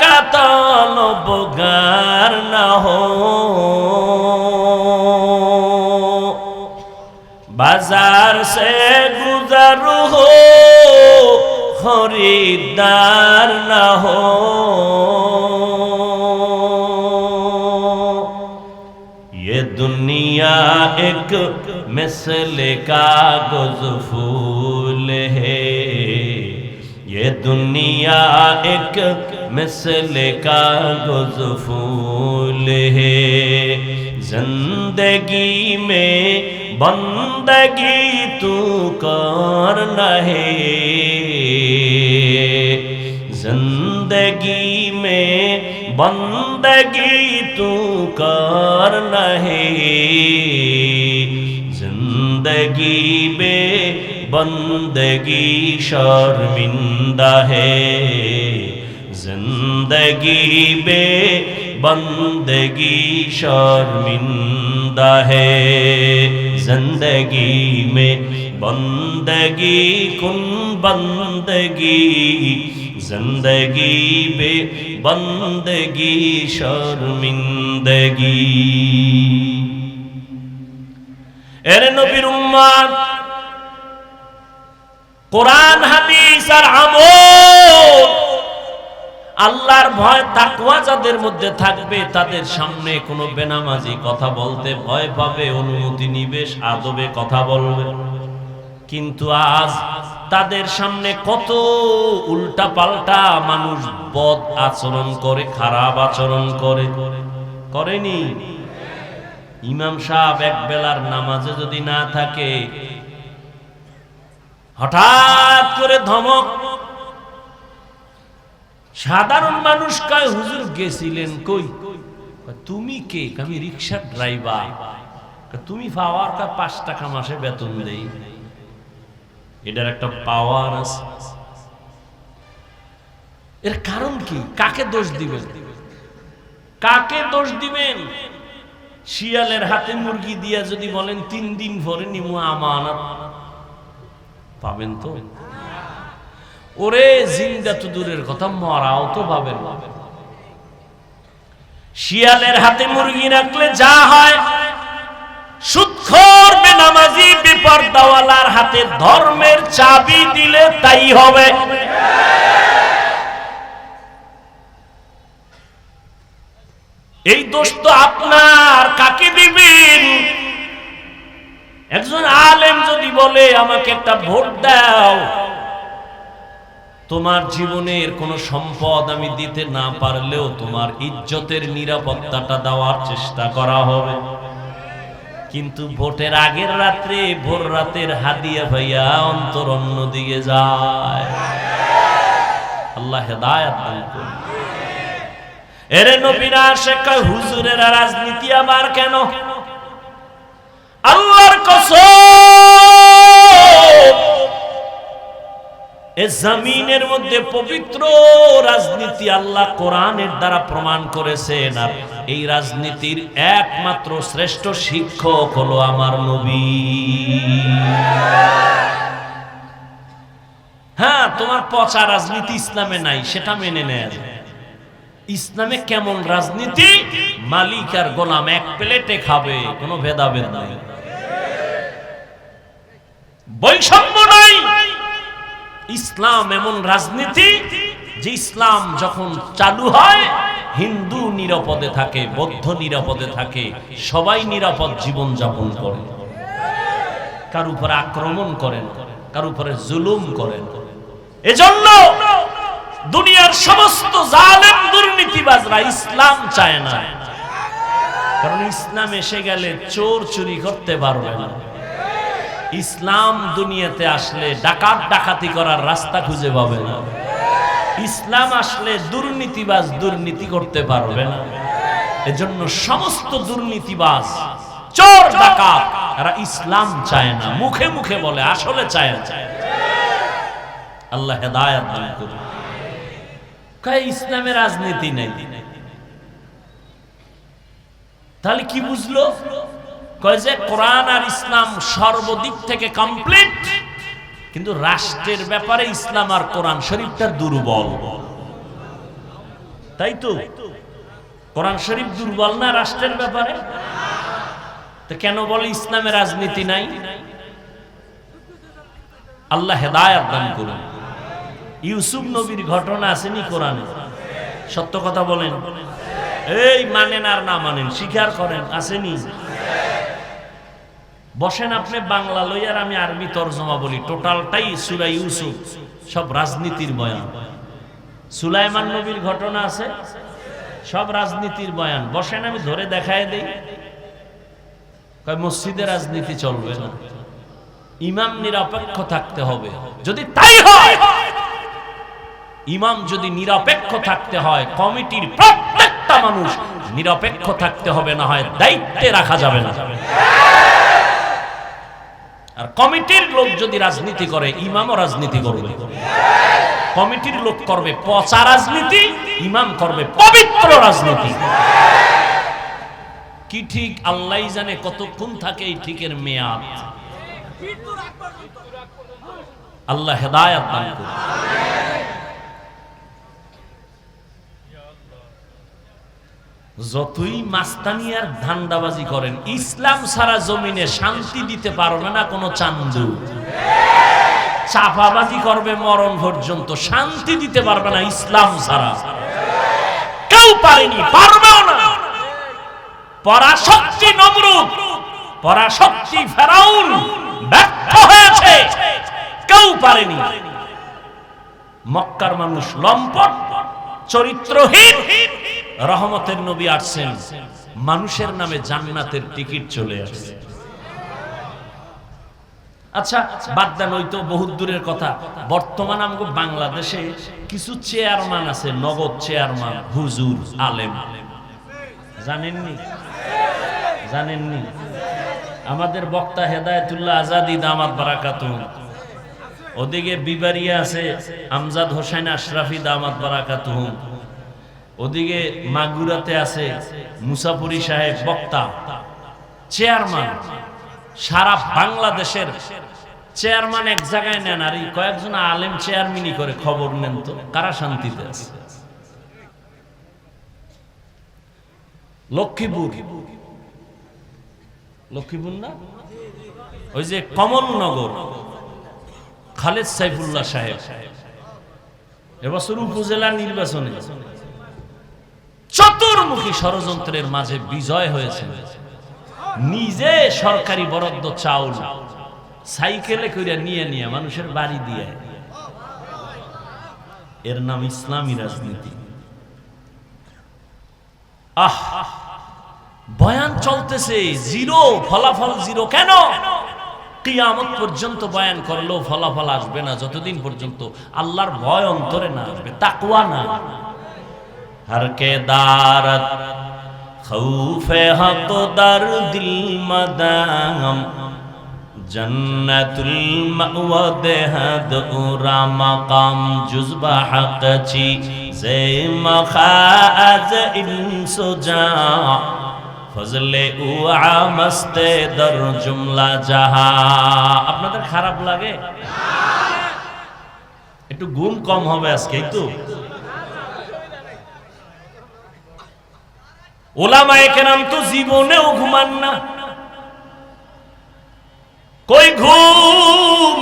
Speaker 1: का तलबगार न हो, बाजार से गुजर हो खरीदार न हो, ये दुनिया एक मिसले कागज फूल है, ये दुनिया एक मिसले कागज फूल है, जिंदगी में बंदगी तू करना है, जिंदगी में बंदगी तू करना है, जिंदगी में बंदगी शर्मिंदा है, जिंदगी में बंदगी शर्मिंदा है, जिंदगी में बंदगी कुन बंदगी, जिंदगी में बंदगी शर्मिंदगी। এরে নবীর উম্মত, কোরআন হাদিস আর আমল, আল্লাহর ভয় তাকওয়া যাদের মধ্যে থাকবে তাদের সামনে কোনো বেনামাজি কথা বলতে ভয় পাবে, অনুমতি নিবে, আদবে কথা বলবে। কিন্তু আজ তাদের সামনে কত উল্টা পাল্টা মানুষ বদ আচরণ করে, খারাপ আচরণ করে, করেনি? ইমাম সাহেব এক বেলার নামাজে যদি না থাকে, হঠাৎ করে ধমক। সাধারণ মানুষ কয়, হুজুর গেছিলেন কই? তুমি কে? আমি রিকশার ড্রাইভার। তুমি পাওয়ার 5 টাকা মাসে বেতন দেই, এটার একটা পাওয়ার আছে। এর কারণ কি? কাকে দোষ দিবেন? কাকে দোষ দিবেন? শিয়ালের হাতে মুরগি দিয়া যদি বলেন 3 দিন পরে নিমু আমানত, পাবেন তো? ওরে জিন্দা তো দূরের কথা, মরাও তো পাবেন। শিয়ালের হাতে মুরগি রাখলে যা হয়, সুদখোর বেনামাজি বেপরদাওয়ালার হাতে ধর্মের চাবি দিলে তাই হবে। এই দোষ তো আপনার, কাকে দিবেন? একজন আলেম যদি বলে আমাকে একটা ভোট দাও, তোমার জীবনের কোন সম্পদ আমি দিতে না পারলেও তোমার ইজ্জতের নিরাপত্তাটা দেওয়ার চেষ্টা করা হবে। কিন্তু ভোটের আগের রাত্রে ভোর রাতের হাদিয়া ভাইয়া অন্তর অন্য দিকে যায়। আল্লাহ হেদায়েত দান করুন। এরে নবীরা শেখ হুজুরের রাজনীতি আবার কেন? আল্লাহর কসম, এই জমিনের মধ্যে পবিত্র রাজনীতি আল্লাহ কোরআনের দ্বারা প্রমাণ করেছেন। আর এই রাজনীতির একমাত্র শ্রেষ্ঠ শিক্ষক হলো আমার নবী। হ্যাঁ, তোমার পচা রাজনীতি ইসলামে নাই, সেটা মেনে নেয়। ইসলামে কেমন রাজনীতি? মালিক আর গোলাম এক প্লেটে খাবে, কোনো ভেদাভেদ নাই, বৈষম্য নাই। ইসলাম এমন রাজনীতি যে ইসলাম যখন চালু হয় হিন্দু নিরাপদে থাকে, বৌদ্ধ নিরাপদে থাকে, সবাই নিরাপদ জীবন যাপন করে। কার উপরে আক্রমণ করেন, কার উপরে জুলুম করেন। এজন্য দুনিয়ার সমস্ত জালেম দুর্নীতিবাজরা ইসলাম চায় না, কারণ ইসলাম এসে গেলে চোর চুরি করতে পারবে না। ইসলাম দুনিয়াতে আসলে ডাকাত ডাকাতি করার রাস্তা খুঁজে পাবে না। ইসলাম আসলে দুর্নীতিবাজ দুর্নীতি করতে পারবে না। এজন্য সমস্ত দুর্নীতিবাজ, চোর, ডাকাত এরা ইসলাম চায় না, মুখে মুখে বলে, আসলে চায় না। আল্লাহ হেদায়েত দান করুন। কয় ইসলামে রাজনীতি নেই, তাহলে কি বুঝলো? কয় যে কোরআন আর ইসলাম সর্বদিক থেকে কমপ্লিট, কিন্তু রাষ্ট্রের ব্যাপারে ইসলাম আর কোরআন শরীফটা দুর্বল। তাই তো কোরআন শরীফ দুর্বল না রাষ্ট্রের ব্যাপারে? তো কেন বলে ইসলামে রাজনীতি নাই? আল্লাহ হেদায়েত দান করুন। ইউসুফ নবীর ঘটনা আসেনি কোরআনে? সত্য কথা বলেন, এই মানেন আর না মানেন, স্বীকার করেন, আসেনি? বসেন আপনি বাংলা লইয়ার, আমি আরবি তরজমা বলি। টোটালটাই সূরা ইউসুফ, সব রাজনীতির বয়ান। সুলাইমান নবীর ঘটনা আছে, সব রাজনীতির বয়ান। বসেন আমি ধরে দেখায় দেই। কয় মসজিদে রাজনীতি চলবে না, ইমাম নিরপেক্ষ থাকতে হবে। যদি তাই হয়, ইমাম যদি নিরপেক্ষ থাকতে হয়, কমিটির প্রত্যেকটা মানুষ নিরপেক্ষ থাকতে হবে, না হয় দায়িত্বে রাখা যাবে না। আর কমিটির লোক যদি রাজনীতি করে, ইমামও রাজনীতি করবে। কমিটির লোক করবে পচা রাজনীতি, ইমাম করবে পবিত্র রাজনীতি। কি ঠিক আল্লাহ জানে কতক্ষণ থাকে এই ঠিকের মেয়াদ। আল্লাহ হেদায়েত দান করুন। যতই মাস্তানি আর ধান্দাবাজি করেন, ইসলাম ছাড়া জমিনে শান্তি দিতে পারবে না কোনো চান্দু। চাপাবাজি করবে মরণ পর্যন্ত, শান্তি দিতে পারবে না ইসলাম ছাড়া। কেউ পারেনি, পারবেও না। পরাশক্তি নমরুদ, পরাশক্তি ফেরাউন ব্যর্থ হয়েছে, কেউ পারেনি। মক্কার মানুষ লম্পট, চরিত্রহীন। রহমতের নবী আসছেন, মানুষের নামে জান্নাতের টিকিট চলে আসছে। আচ্ছা বাদ দেন, ওই তো বহুত দূরের কথা। বর্তমান আমাদের বাংলাদেশে কিছু চেয়ারম্যান আছে, নগদ চেয়ারম্যান, হুজুর আলেম। জানেননি? জানেননি? আমাদের বক্তা হেদায়েতুল্লাহ আজাদি দামাত বারাকাতুহু, ওদিকে বিবারিয়া আছে আমজাদ হোসেন আশরাফি দামাত বারাকাতুহু, ওদিকে মাগুরাতে আছে মুসাফুরি সাহেব বক্তা, চেয়ারম্যান। সারা বাংলাদেশের চেয়ারম্যান এক জায়গায় নেন, আর এই কয়েকজন আলেম চেয়ারম্যানই করে। খবর নেন তো কারা শান্তিতে আছে? লক্ষ্মীপুর, লক্ষ্মীপুর না, ওই যে কমলনগর, খালেদ সাইফুল্লাহ সাহেব এবছর উপজেলা নির্বাচনে চতুর্মুখী ষড়যন্ত্রের মাঝে বিজয় হয়েছে। নিজে সরকারি বরাদ্দ চাউল সাইকেলে করে নিয়ে নিয়ে মানুষের বাড়ি দিয়ে, এর নাম ইসলামী রাজনীতি। আহ, বয়ান চলতেছে, জিরো, ফলাফল জিরো। কেন? কিয়ামত পর্যন্ত বয়ান করলেও ফলাফল আসবে না যতদিন পর্যন্ত আল্লাহর ভয় অন্তরে না আসবে, তাকওয়া না। हर के दारत खौफे हक दर दिल मदाम जन्नतुल मअवा देहद उरा मकाम जुज़बा हक ची जे मखाज इंसुजा फजले उआ मस्ते दर जुमला जहा। আপনাদের খারাপ লাগে? একটু ঘুম কম হবে আজকে তো। ওলামায়ে কেরাম তো জীবনেও ঘুমান না, কই ঘুম।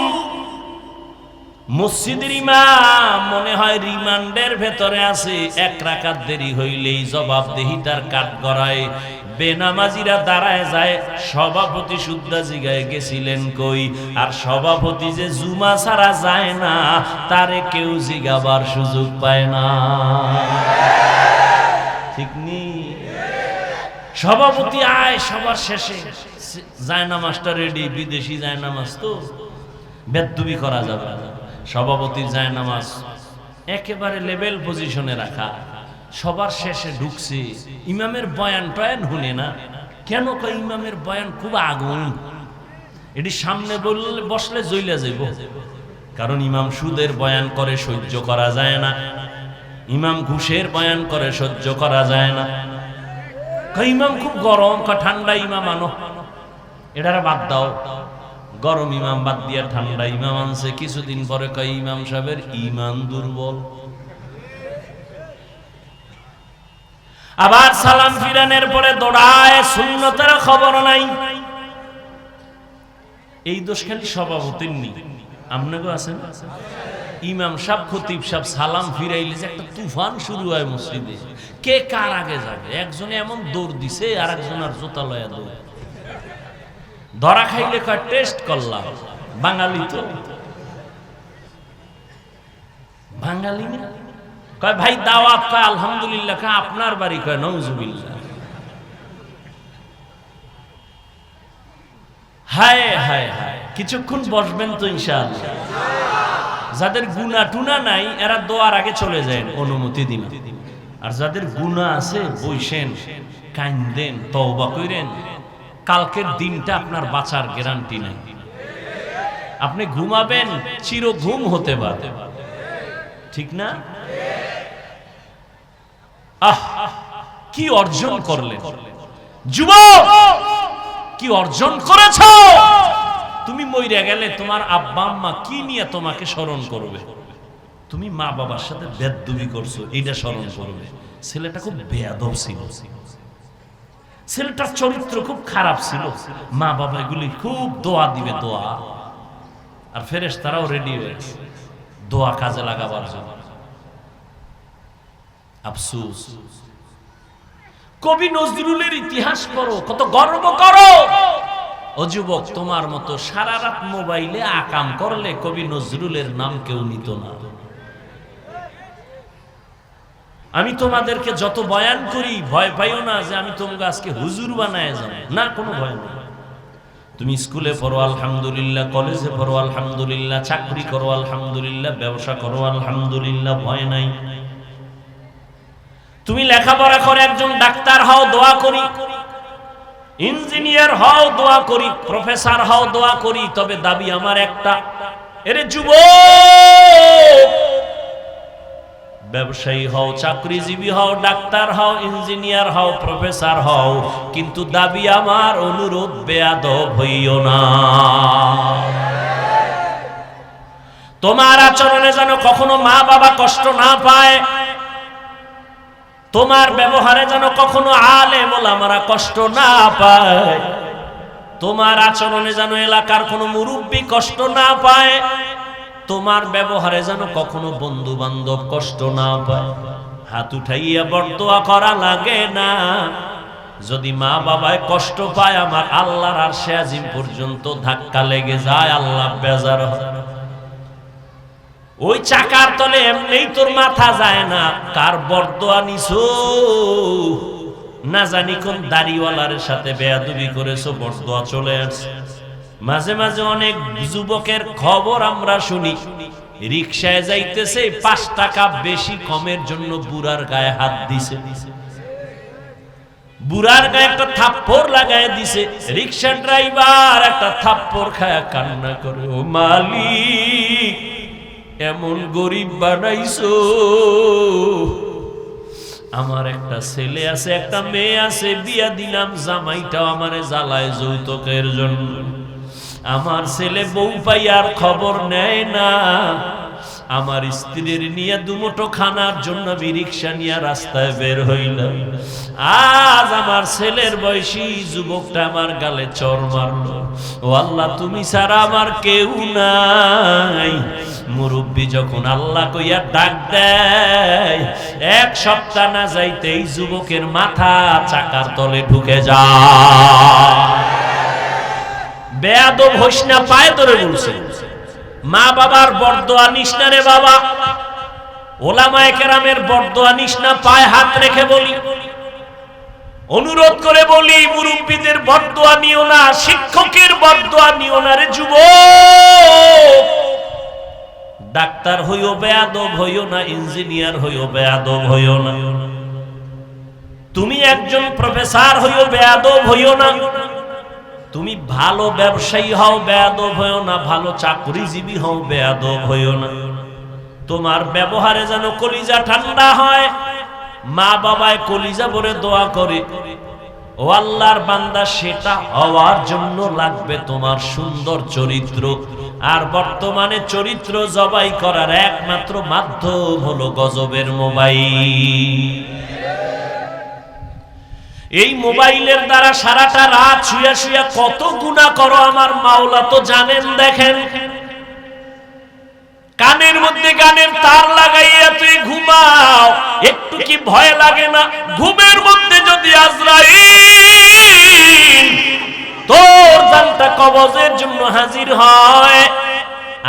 Speaker 1: মসজিদের ইমাম মনে হয় রিমান্ডের ভেতরে আছে, এক রাকাত দেরি হইলেই জবাবদিহিতার কাঠ গড়ায়। বেনামাজিরা দাঁড়ায় যায়, সভাপতি সুদ্ধা জিগায় গেছিলেন কই? আর সভাপতি যে জুমা ছাড়া যায় না, তারে কেউ জিগাবার সুযোগ পায় না। ঠিক নি? সভাপতি আয় সবার শেষে, জায়নামাজটা রেডি, বিদেশি জায়নামাজ তো বেদবি করা যাবে। সভাপতির জায়নামাজ একেবারে লেভেল পজিশনে রাখা, সবার শেষে ঢুকছে। ইমামের বয়ান টয়ান শুনে না। কেন? কয় ইমামের বয়ান খুব আগুন, এটি সামনে বসলে জ্বলে যাইব। কারণ ইমাম সুদের বয়ান করে, সহ্য করা যায় না। ইমাম ঘুষের বয়ান করে, সহ্য করা যায় না। ইমাম খুব গরম, ঠান্ডা ইমাম আনো, এটার বাদ দাও। গরম ইমাম বাদ দিয়া ঠান্ডা ইমাম আনছে। কিছুদিন পরে কয় ইমাম সাহেবের ইমান দুর্বল। আবার সালাম ফিরানের পরে দৌড়ায়, সুন্নতের খবর নাই। এই দোষ খালি সভাপতির নি, আপনাকেও আছেন। ইমাম সাহেব, খতিব সাহেব সালাম ফিরাইলে যে একটা তুফান শুরু হয় মসজিদে, কে কার আগে যাবে। একজনে এমন দৌড় দিছে, আর একজন আর জোতা লয়া দৌড়। ধরা খাইলে কয় টেস্ট করলাম। বাঙালি তো, বাঙালি না। কয় ভাই দাওয়াত, কয় আলহামদুলিল্লাহ। কয় আপনার বাড়ি? কয় নাউজুবিল্লাহ। হায় হায় হায়, কিছুক্ষণ বসবেন তো ইনশাআল্লাহ। যাদের গুনাহ টুনা নাই এরা দোয়ার আগে চলে যায়, অনুমতি দিন। আর যাদের গুনাহ আছে বইসেন, কান্দেন, তওবা কইরেন। কালকের দিনটা আপনার বাঁচার গ্যারান্টি নাই। আপনি ঘুমাবেন, চির ঘুম হতে পারে, ঠিক না? আহ, কি অর্জন করলেন যুবক, কি অর্জন করেছ? তুমি মইরা গেলে তোমার আব্বা আম্মা কি নিয়ে তোমাকে স্মরণ করবে? তুমি মা বাবার সাথে বেয়াদবি করছো, এটা স্মরণ করবে। ছেলেটা খুব বেয়াদব ছিল, ছেলেটার চরিত্র খুব খারাপ ছিল, মা বাবা এগুলি খুব দোয়া দিবে, দোয়া। আর ফেরেশতারাও রেডি হয়েছে দোয়া কাজে লাগাবার জন্য। আফসোস, কবি নজরুলের ইতিহাস পড়ো, কত গর্ব করো। ও যুবক, তোমার মতো সারা রাত মোবাইলে আকাম করলে কবি নজরুলের নাম কেউ নিত না। আমি তোমাদেরকে যত বয়ান করি, ভয় পাইও না যে আমি তোমাকে আজকে হুজুর বানায় যাব, না, কোনো ভয় নেই। তুমি স্কুলে পড়ো আলহামদুলিল্লাহ, কলেজে পড়ো আলহামদুলিল্লাহ, চাকরি করো আলহামদুলিল্লাহ, ব্যবসা করো আলহামদুলিল্লাহ, ভয় নাই। তুমি লেখাপড়া করে একজন ডাক্তার হও, দোয়া করি। ইঞ্জিনিয়ার হও, দোয়া করি। প্রফেসর হও, দোয়া করি। তবে দাবি আমার একটা, এরে যুবক, ব্যবসায়ী হও, চাকরিজীবী হও, ডাক্তার হও, ইঞ্জিনিয়ার হও, প্রফেসর হও, কিন্তু দাবি আমার, অনুরোধ, বেয়াদব হইও না। তোমার আচরণে যেন কখনো মা বাবা কষ্ট না পায়, তোমার ব্যবহারে যেন কখনো আলেম ওলামারা কষ্ট না পায়, তোমার আচরণে যেন এলাকার কোনো মুরব্বী কষ্ট না পায়, তোমার ব্যবহারে যেন কখনো বন্ধু বান্ধব কষ্ট না পায়। হাত উঠাইয়া বরদোয়া করা লাগে না। যদি মা বাবায় কষ্ট পায়, আমার আল্লাহর আরশে আজিম পর্যন্ত ধাক্কা লেগে যায়, আল্লাহ বেজার হয়। ওই চাকার তলে এমনিই তোর মাথা যায় না, কার বরদোয়া নিছো, না জানি কোন দাড়িওয়ালার সাথে বেয়াদবি করেছো, বরদোয়া চলে আসছে। মাঝে মাঝে অনেক যুবকের খবর আমরা শুনি, রিকশায় যাইতেছে 5 টাকা বেশি কমের জন্য বুড়ার গায়ে হাত দিছে, বুড়ার গায়ে একটা থাপ্পড় লাগায় দিছে। রিকশা ড্রাইভার একটা থাপ্পড় খায়া কান্না করে, ও মালিক, এমন গরিব বানাইছো, আমার একটা ছেলে আছে, একটা মেয়ে আছে, বিয়া দিলাম, জামাইটাও আমারে জ্বালায় যৌতুকের জন্য। আমার ছেলে বউ পাইয়ার খবর নেয় না, আমার স্ত্রীর নিয়ে দুমুঠো খানার জন্য আমি রিকশা নিয়ে রাস্তায় বের হইলাম। আজ আমার ছেলের বয়সী যুবকটা আমার গালে চর মারলো। ও আল্লাহ, তুমি ছাড়া আমার কেউ নাই। মুরব্বী যখন আল্লাহ কইয়া ডাক দেয়, 1 সপ্তাহ না যাইতেই যুবকের মাথা চাকার তলে ঢুকে যায়। বেয়াদব হইস না, পায়ে ধরে বলছে। মা বাবার বরদোয়া নিস না রে বাবা, ওলামায়ে কেরামের বরদোয়া নিস না, পায়ে হাত রেখে বলি, অনুরোধ করে বলি, মুরব্বীদের বরদোয়া নিও না, শিক্ষকের বরদোয়া নিও না রে যুবক। ডাক্তার হইও বেয়াদব হইও না, ইঞ্জিনিয়ার হইও বেয়াদব হইও না, তুমি একজন প্রফেসর হইও বেয়াদব হইও না, তুমি ভালো ব্যবসায়ী হও বেয়াদব হইও না, ভালো চাকরিজীবী হও বেয়াদব হইও না। তোমার ব্যবহারে যেন কলিজা ঠান্ডা হয়, মা বাবায় কলিজা ভরে দোয়া করে। ও আল্লাহর বান্দা, সেটা হওয়ার জন্য লাগবে তোমার সুন্দর চরিত্র। আর বর্তমানে চরিত্র জবাই করার একমাত্র মাধ্যম হলো গজবের মোবাইল। এই মোবাইলের দ্বারা সারাটা রাত শুয়ে শুয়ে কত গুনাহ করো, আমার মাওলা তো জানেন। দেখেন, কানের মধ্যে গানের তার লাগাইয়া তুই ঘুমাও, একটু কি ভয় লাগে না? ঘুমের মধ্যে যদি আজরাইল তোর জানটা কবজের জন্য হাজির হয়,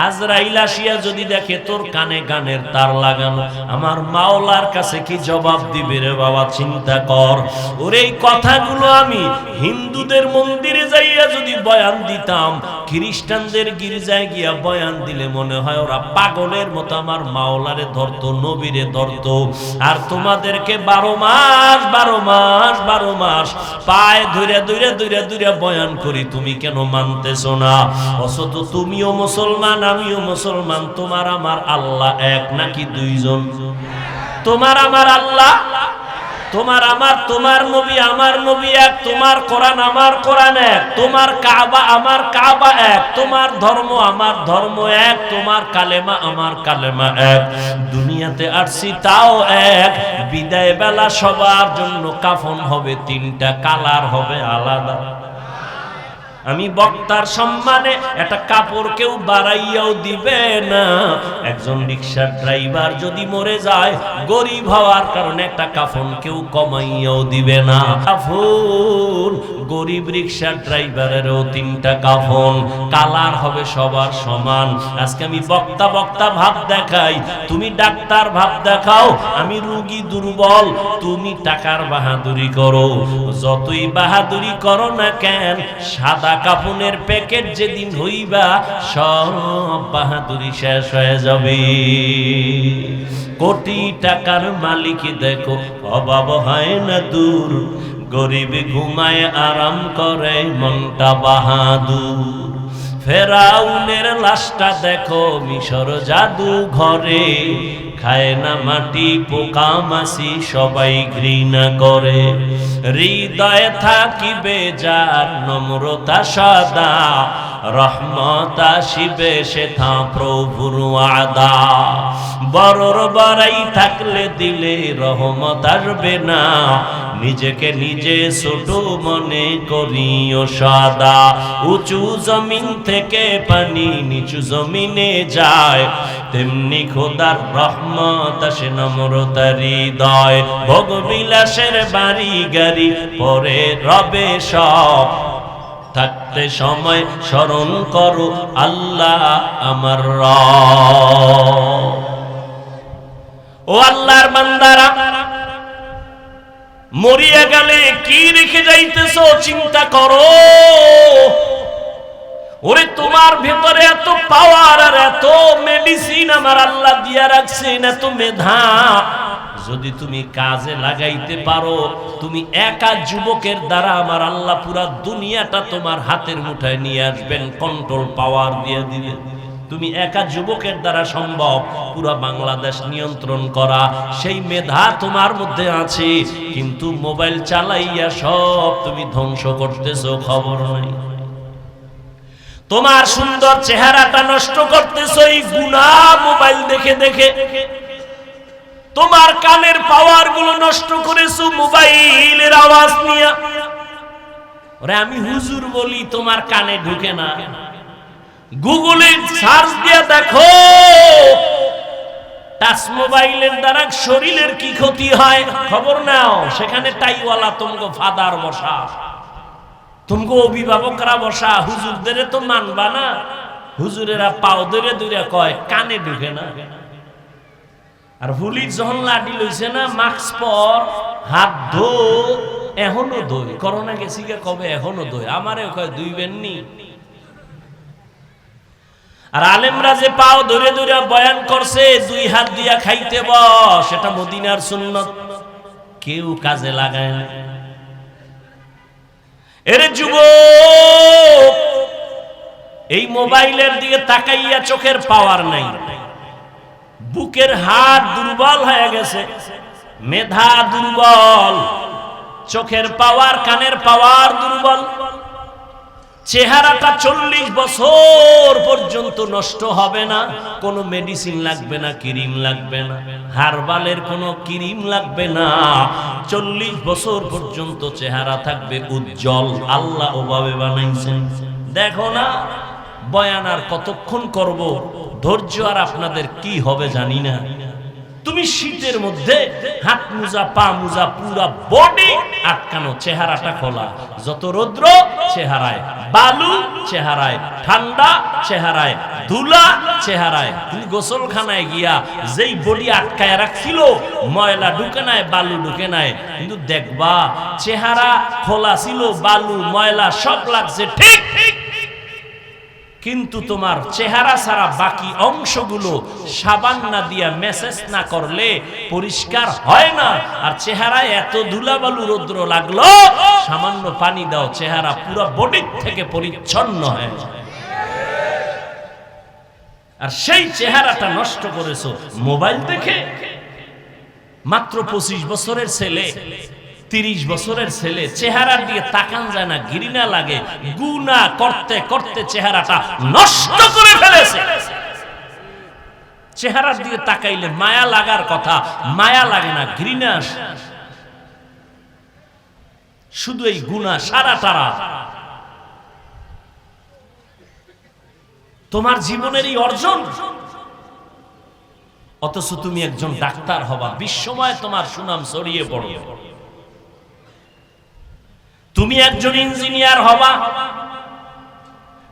Speaker 1: আজরাইল আসিয়া যদি দেখে তোর কানে গানের তার লাগানো, আমার মাওলার কাছে কি জবাব দিবে রে বাবা? চিন্তা কর। ওর এই কথাগুলো আমি হিন্দুদের মন্দিরে যাইয়া যদি বয়ান দিতাম, খ্রিস্টানদের গির্জায় গিয়া বয়ান দিলে মনে হয় ওরা পাগলের মতো আমার মাওলারে ধরতো, নবীরে ধরতো। আর তোমাদেরকে 12 মাস পায়ে ধরে বয়ান করি, তুমি কেন মানতেছো না? অথচ তুমিও মুসলমান, আমিও মুসলমান। তোমার আমার আল্লাহ এক নাকি দুইজন? তোমার আমার আল্লাহ, তোমার নবী আমার নবী এক, তোমার কোরআন আমার কোরআন এক, তোমার কাবা আমার কাবা এক, তোমার ধর্ম আমার ধর্ম এক, তোমার কালেমা আমার কালেমা এক। দুনিয়াতে আসছি তাও এক। বিদায় বেলা সবার জন্য কাফন হবে 3টা, কালার হবে আলাদা। আমি বক্তার সম্মানে একটা কাপড় কেউ বাড়াইয়াও দিবে না। একজন রিকশার ড্রাইভার যদি মরে যায়, গরিব হওয়ার কারণে একটা কাফন কেউ কমাইয়াও দিবে না। কাফন গরিব রিকশার ড্রাইভারেরও 3টা কাফন, কালার হবে সবার সমান। আজকে আমি বক্তা ভাব দেখাই, তুমি ডাক্তার ভাব দেখাও। আমি রোগী দুর্বল, তুমি টাকার বাহাদুরি করো। যতই বাহাদুরি করো না কেন, সাদা কাফনের প্যাকেট যেদিন হইবা, সব বাহাদুরি শেষ হয়ে যাবে। কোটি টাকার মালিক দেখো, অভাব হয় না দূর। গরিব ঘুমায় আরাম করে, মনটা বাহাদুর। ফেরাউনের লাশটা দেখো মিশর জাদু ঘরে, খায় না মাটি পোকা মাছি, সবাই ঘৃণা করে। হৃদয়ে থাকিবে যার নম্রতা সদা, রহমত আসিবে সেথা প্রভুর ওয়াদা। বড়র বড়াই থাকলে দিলে রহমত আসবে না, নিজেকে নিজে ছোট মনে করিও সদা। উঁচু জমিন থেকে পানি নিচু জমিনে যায়, তেমনি খোদার রহমত আসে নম্রতার হৃদয়। ভোগ বিলাসের বাড়ি গাড়ি পরে রবে সব, থাকতে সময় স্মরণ করো আল্লাহ আমার রব। ও আল্লাহর বান্দারা, মরিয়া গেলে কি রেখে যাইতেছো চিন্তা করো। ওরে তোমার ভেতরে এত পাওয়ার আর এত মেডিসিন আমার আল্লাহ দিয়া রাখছেন, এত মেধা। যদি তুমি কাজে লাগাইতে পারো, তুমি একা যুবকের দ্বারা আমার আল্লাহ পুরা দুনিয়াটা তোমার হাতের মুঠায় নিয়ে আসবেন, কন্ট্রোল পাওয়ার দিয়ে দিবেন। তুমি একা যুবকের দ্বারা সম্ভব পুরা বাংলাদেশ নিয়ন্ত্রণ করা, সেই মেধা তোমার মধ্যে আছে। কিন্তু মোবাইল চালাইয়া সব তুমি ধ্বংস করতেছো, খবর নাই। তোমার সুন্দর চেহারাটা নষ্ট করতেছো এই গুনাহ মোবাইল দেখে দেখে। তোমার কানের পাওয়ার গুলো নষ্ট করেছো মোবাইলের আওয়াজ নিয়ে। ওরে আমি হুজুর বলি, তোমার কানে ঢুকে না। গুগলে সার্চ দিয়ে দেখো টাচ মোবাইলের দ্বারা শরীরের কি ক্ষতি হয়, খবর নাও। সেখানে টাইওয়ালা তোমাকে ফাদার বসা, তোমাকে অভিভাবকরা বসা। হুজুরদের তো মানবা না, হুজুরেরা পাও ধরে ধরে কয় কানে ঢুকে না। আর হুলির যখন লাঠি লইছে না, মাস্ক পর, হাত ধো, এখনো ধোয়। করোনা গেছি গে কবে, এখনো ধোয়। আমারে কয় ধুইবেন নি। আর আলেমরা যে পাও ধরে ধরে বয়ান করছে, 2 হাত দিয়া খাইতে বস, সেটা মদিনার সুন্নত, কেউ কাজে লাগায় না। এরে যুবক, এই মোবাইলের দিকে তাকাইয়া চোখের পাওয়ার নাই, বুকের হাড় দুর্বল হয়ে গেছে, মেধা দুর্বল, চোখের পাওয়ার কানের পাওয়ার দুর্বল। চেহারাটা 40 বছর পর্যন্ত নষ্ট হবে না, কোনো মেডিসিন লাগবে না, ক্রিম লাগবে না, হার্বালের কোনো ক্রিম লাগবে না। 40 বছর পর্যন্ত চেহারা থাকবে উজ্জ্বল। আল্লাহ ওভাবে বানাইছেন। দেখো না বয়ান আর কতক্ষণ করব, ধৈর্য আর আপনাদের কি হবে জানি না। তুমি শীতের মধ্যে হাত মোজা পা মোজা পুরা বডি আটকানো, চেহারাটা খোলা, যত রৌদ্র চেহারায়, বালু চেহারায়, ঠান্ডা চেহারায়, ধুলা চেহারায়। তুমি গোসলখানায় গিয়া যেই বডি আটকায় রাখছিল, ময়লা ঢুকে নাই, বালু ঢুকে নাই, কিন্তু দেখবা চেহারা খোলা ছিল, বালু ময়লা সব লাগছে ঠিক। কিন্তু তোমার চেহারা ছাড়া বাকি অংশগুলো সাবান না দিয়া মেসেজ না করলে পরিষ্কার হয় না। আর চেহারায় এত ধুলাবালু রৌদ্র লাগলো, সামান্য পানি দাও, চেহারা পুরো বডি থেকে পরিচ্ছন্ন হয়ে যায়। আর সেই চেহারাটা নষ্ট করেছো মোবাইল দেখে। মাত্র 25 বছরের ছেলে, 30 বছরের ছেলে, চেহারা দিয়ে তাকান যায় না, ঘৃণা লাগে, গুনাহ করতে করতে চেহারাটা নষ্ট করে ফেলেছে। চেহারা দিয়ে তাকাইলে মায়া লাগার কথা, মায়া লাগে না, ঘৃণা আসে। শুধু এই গুনাহ সারাটারা তোমার জীবনের এই অর্জন, অথচ তুমি একজন ডাক্তার হবা, বিশ্বময় তোমার সুনাম ছড়িয়ে পড়বে। তুমি একজন ইঞ্জিনিয়ার হবা,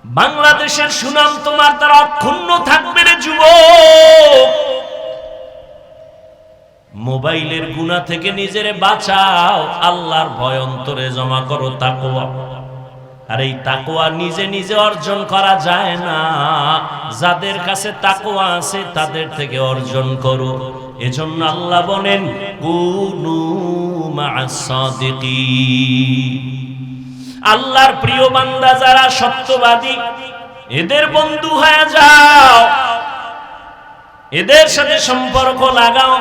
Speaker 1: বাংলাদেশের সুনাম তোমার দ্বারা অক্ষুণ্ণ থাকবে রে যুবক। মোবাইলের গুনাহ থেকে নিজেরে বাঁচাও, আল্লাহর ভয় অন্তরে জমা করো, তাকওয়া। আর এই তাকওয়া নিজে নিজে অর্জন করা যায় না, যাদের কাছে তাকওয়া আছে তাদের থেকে অর্জন করো। এজন্য আল্লাহ বলেন কুনু মা'আস সাদিকিন। আল্লাহর প্রিয় বান্দা যারা সত্যবাদী, এদের বন্ধু হয়ে যাও, এদের সাথে সম্পর্ক লাগাও।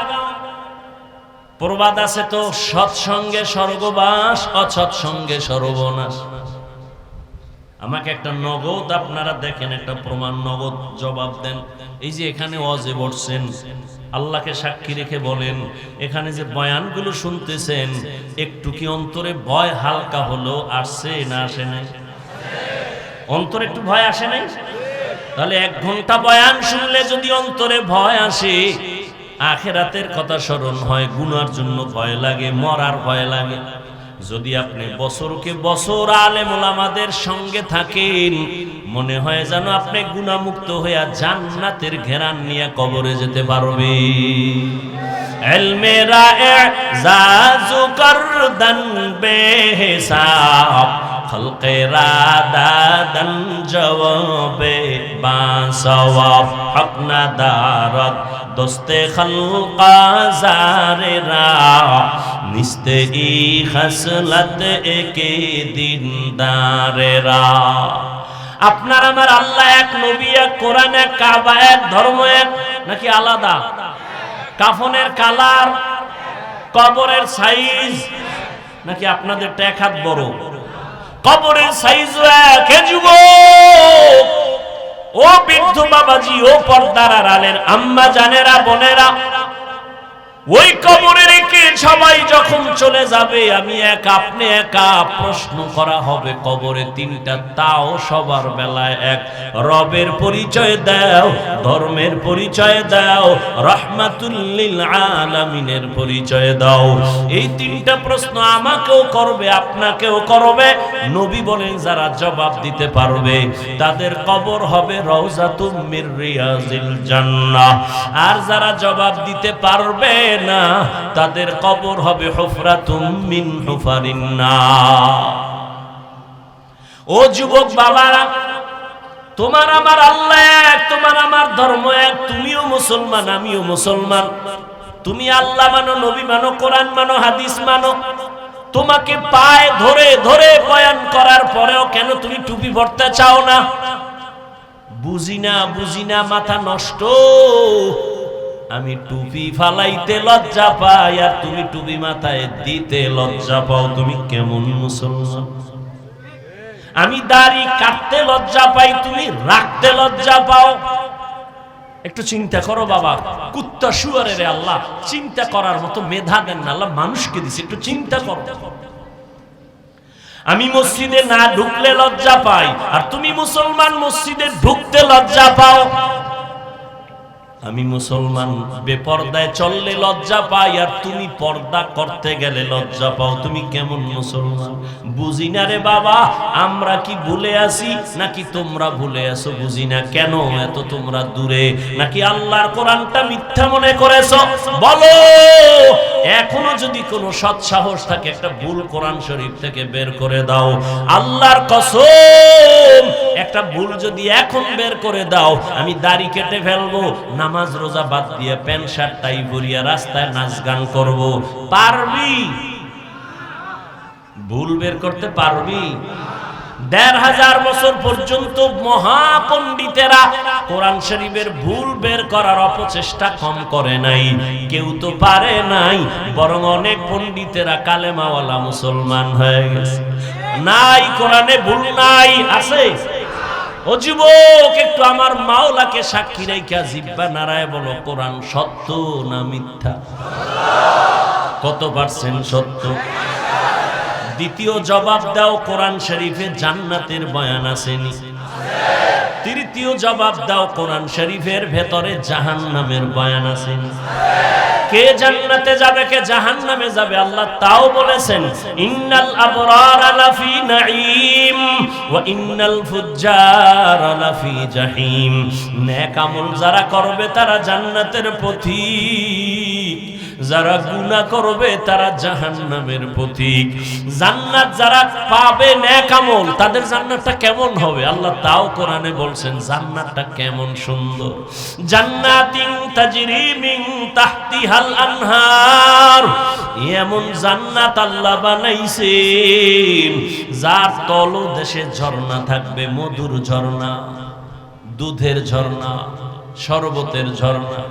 Speaker 1: প্রবাদ আছে তো, সৎসঙ্গে স্বর্গবাস, অসৎসঙ্গে সর্বনাশ। আমাকে একটা নগদ আপনারা দেখেন, একটা প্রমাণ নগদ জবাব দেন। এই যে এখানে ওয়াজে বসছেন, আল্লাহকে সাক্ষী রেখে বলেন, এখানে যে বয়ানগুলো শুনতেছেন, একটু কি অন্তরে ভয় হালকা হলো আসছে না আসে নাই? অন্তরে একটু ভয় আসে নাই? তাহলে 1 ঘন্টা বয়ান শুনলে যদি অন্তরে ভয় আসে, আখিরাতের কথা স্মরণ হয়, গুনার জন্য ভয় লাগে, মরার ভয় লাগে। যদি আপনি বছরকে বছর আলেম ওলামাদের সঙ্গে থাকেন, মনে হয় যেন আপনি গুনাহমুক্ত হইয়া জান্নাতের ঘেরান নিয়ে কবরে যেতে পারবে। ইলমে রা'জাজু করদান বেহিসাব, খলকে রাদাদান জওয়াবে বাসওয়াব, হক না দারত দোস্তে খলকা জারেরা, নিস্তে ই খসলত একে দিনদারেরা। আপনার আমার আল্লাহ এক, নবী এক, কোরআন এক, কাবা এক, ধর্ম এক, নাকি আলাদা? কাফনের কালার, কবরের সাইজ, নাকি আপনাদেরটা 1 হাত বড়? কবরের সাইজ এক। হে যুবক, ও বৃদ্ধ বাবাজি, ও পর্দার আড়ালের আম্মা জানেরা, বোনেরা, ওই কবরে রেখে সবাই যখন চলে যাবে, আমি এক, আপনি একা, প্রশ্ন করা হবে কবরে 3টা, তাও সবার বেলায় এক। রবের পরিচয় দাও, ধর্মের পরিচয় দাও, রাহমাতুল লিল আলামিনের পরিচয় দাও। এই 3টা প্রশ্ন আমাকেও করবে, আপনাকেও করবে। নবী বলেন যারা জবাব দিতে পারবে তাদের কবর হবে রওজাতুম মির রিয়াজিল জান্নাহ, আর যারা জবাব দিতে পারবে না তাদের কবর হবে হুফরাতুম মিন হুফারিন নার। ও যুবক বাবারা, তোমার আমার আল্লাহ এক, তোমার আমার ধর্ম এক, তুমিও মুসলমান আমিও মুসলমান। তুমি আল্লাহ মানো, নবী মানো, কোরআন মানো, হাদিস মানো। তোমাকে পায়ে ধরে ধরে বয়ান করার পরেও কেন তুমি টুপি পরতে চাও না? বুঝি না, বুঝি না, মাথা নষ্ট। আমি টুপি ফালাইতে লজ্জা পাই, আর তুমি টুপি মাথায় দিতে লজ্জা পাও। তুমি কেমন মুসলমান? আমি দাড়ি কাটতে লজ্জা পাই, তুমি রাখতে লজ্জা পাও। একটু চিন্তা করো বাবা, কুত্তা শুয়ারের আল্লাহ চিন্তা করার মতো মেধা দেন না, আল্লাহ মানুষকে দিছে, একটু চিন্তা করো। আমি মসজিদে না ঢুকলে লজ্জা পাই, আর তুমি মুসলমান মসজিদে ঢুকতে লজ্জা পাও। আমি মুসলমান বেপর্দায় চললে লজ্জা পাই, আর তুমি পর্দা করতে গেলে লজ্জা পাও। তুমি কেমন মুসলমান? বুঝি না রে বাবা, আমরা কি ভুলে আছি নাকি তোমরা ভুলে আছো? বুঝি না কেন এত তোমরা দূরে, নাকি আল্লাহর কোরআনটা মিথ্যা মনে করেছো? বলো, এখনো যদি কোনো সৎ সাহস থাকে একটা ভুল কোরআন শরীফ থেকে বের করে দাও। আল্লাহর কসম, একটা ভুল যদি এখন বের করে দাও, আমি দাড়ি কেটে ফেলবো, নামাজ রোজা বাদ দিয়ে প্যান্ট শার্ট টাই পরিয়া রাস্তায় নাচ গান করব, পারবি? ভুল বের করতে পারবি? ১৫০০ বছর পর্যন্ত মহাপণ্ডিতেরা কোরআন শরীফের ভুল বের করার অপচেষ্টা কম করে নাই, কেউ তো পারে নাই, বরং অনেক পণ্ডিতেরা কালেমাওয়ালা মুসলমান হয়ে গেছে। নাই কোরআনে ভুল নাই, আছে? ও যুবক, একটু আমার মাওলাকে সাক্ষী রেখা জিহ্বা নাড়ায় বলো, কোরআন সত্য না মিথ্যা? কত পার্সেন্ট সত্য? দ্বিতীয় জবাব দাও, কোরআন শরীফে জান্নাতের বয়ান আসেনি? তৃতীয় জবাব দাও, কোরআন শরীফের ভেতরে জাহান্নামের বয়ান আসেনি? কে জান্নাতে যাবে, কে জাহান্নামে যাবে আল্লাহ তাও বলেছেন, ইন্নাল আবরারা লাফি নাঈম ওয়া ইন্নাল ফুজ্জারা লাফি জাহিম। নেক আমল যারা করবে তারা জান্নাতের পথিক, যারা গুনাহ করবে তারা জাহান্নামের পথিক। জান্নাত যারা পাবে নেক আমল, তাদের জান্নাতটা কেমন হবে আল্লাহ তাও কোরআনে বলছেন, জান্নাতটা কেমন সুন্দর। জান্নাতিন তাজরি মিন তাহতিহাল আনহার, এমন জান্নাত আল্লাহ বানাইছেন যার তলদেশে ঝর্ণা থাকবে, মধুর ঝর্ণা, দুধের ঝর্ণা, শরবতের ঝর্ণা,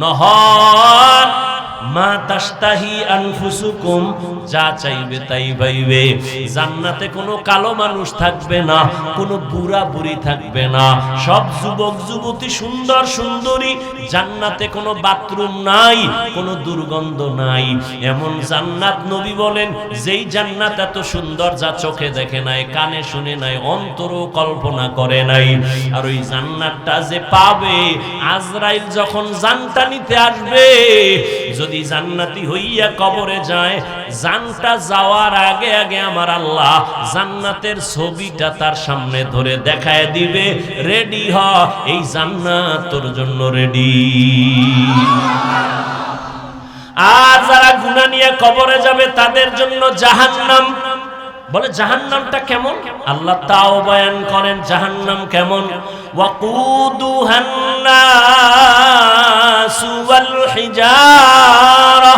Speaker 1: নহর, মা তাশতাহি আনফুসুকুম, যা চাইবে তাই পাইবে। জান্নাতে কোনো কালো মানুষ থাকবে না, কোনো বুড়া বুড়ি থাকবে না, সব যুবক যুবতী সুন্দর সুন্দরী। জান্নাতে কোনো বাথরুম নাই, কোনো দুর্গন্ধ নাই। এমন জান্নাত নবী বলেন, যেই জান্নাত এত সুন্দর যা চোখে দেখে নাই, কানে শুনে নাই, অন্তরও কল্পনা করে নাই। আর ওই জান্নাতটা যে পাবে, আজরাইল যখন জানটা নিতে আসবে, যদি জান্নাতি হইয়া কবরে যায়, জানটা যাওয়ার আগে আগে আমার আল্লাহ জান্নাতের ছবিটা তার সামনে ধরে দেখায় দিবে, রেডি হ, এই জান্নাত তোর জন্য রেডি। আর যারা গুনাহ নিয়ে কবরে যাবে তাদের জন্য জাহান্নাম। বলে জাহান্নামটা কেমন আল্লাহ তাও বয়ান করেন, জাহান্নাম কেমন। ওয়াকুদুহান নাসু ওয়াল হিজারা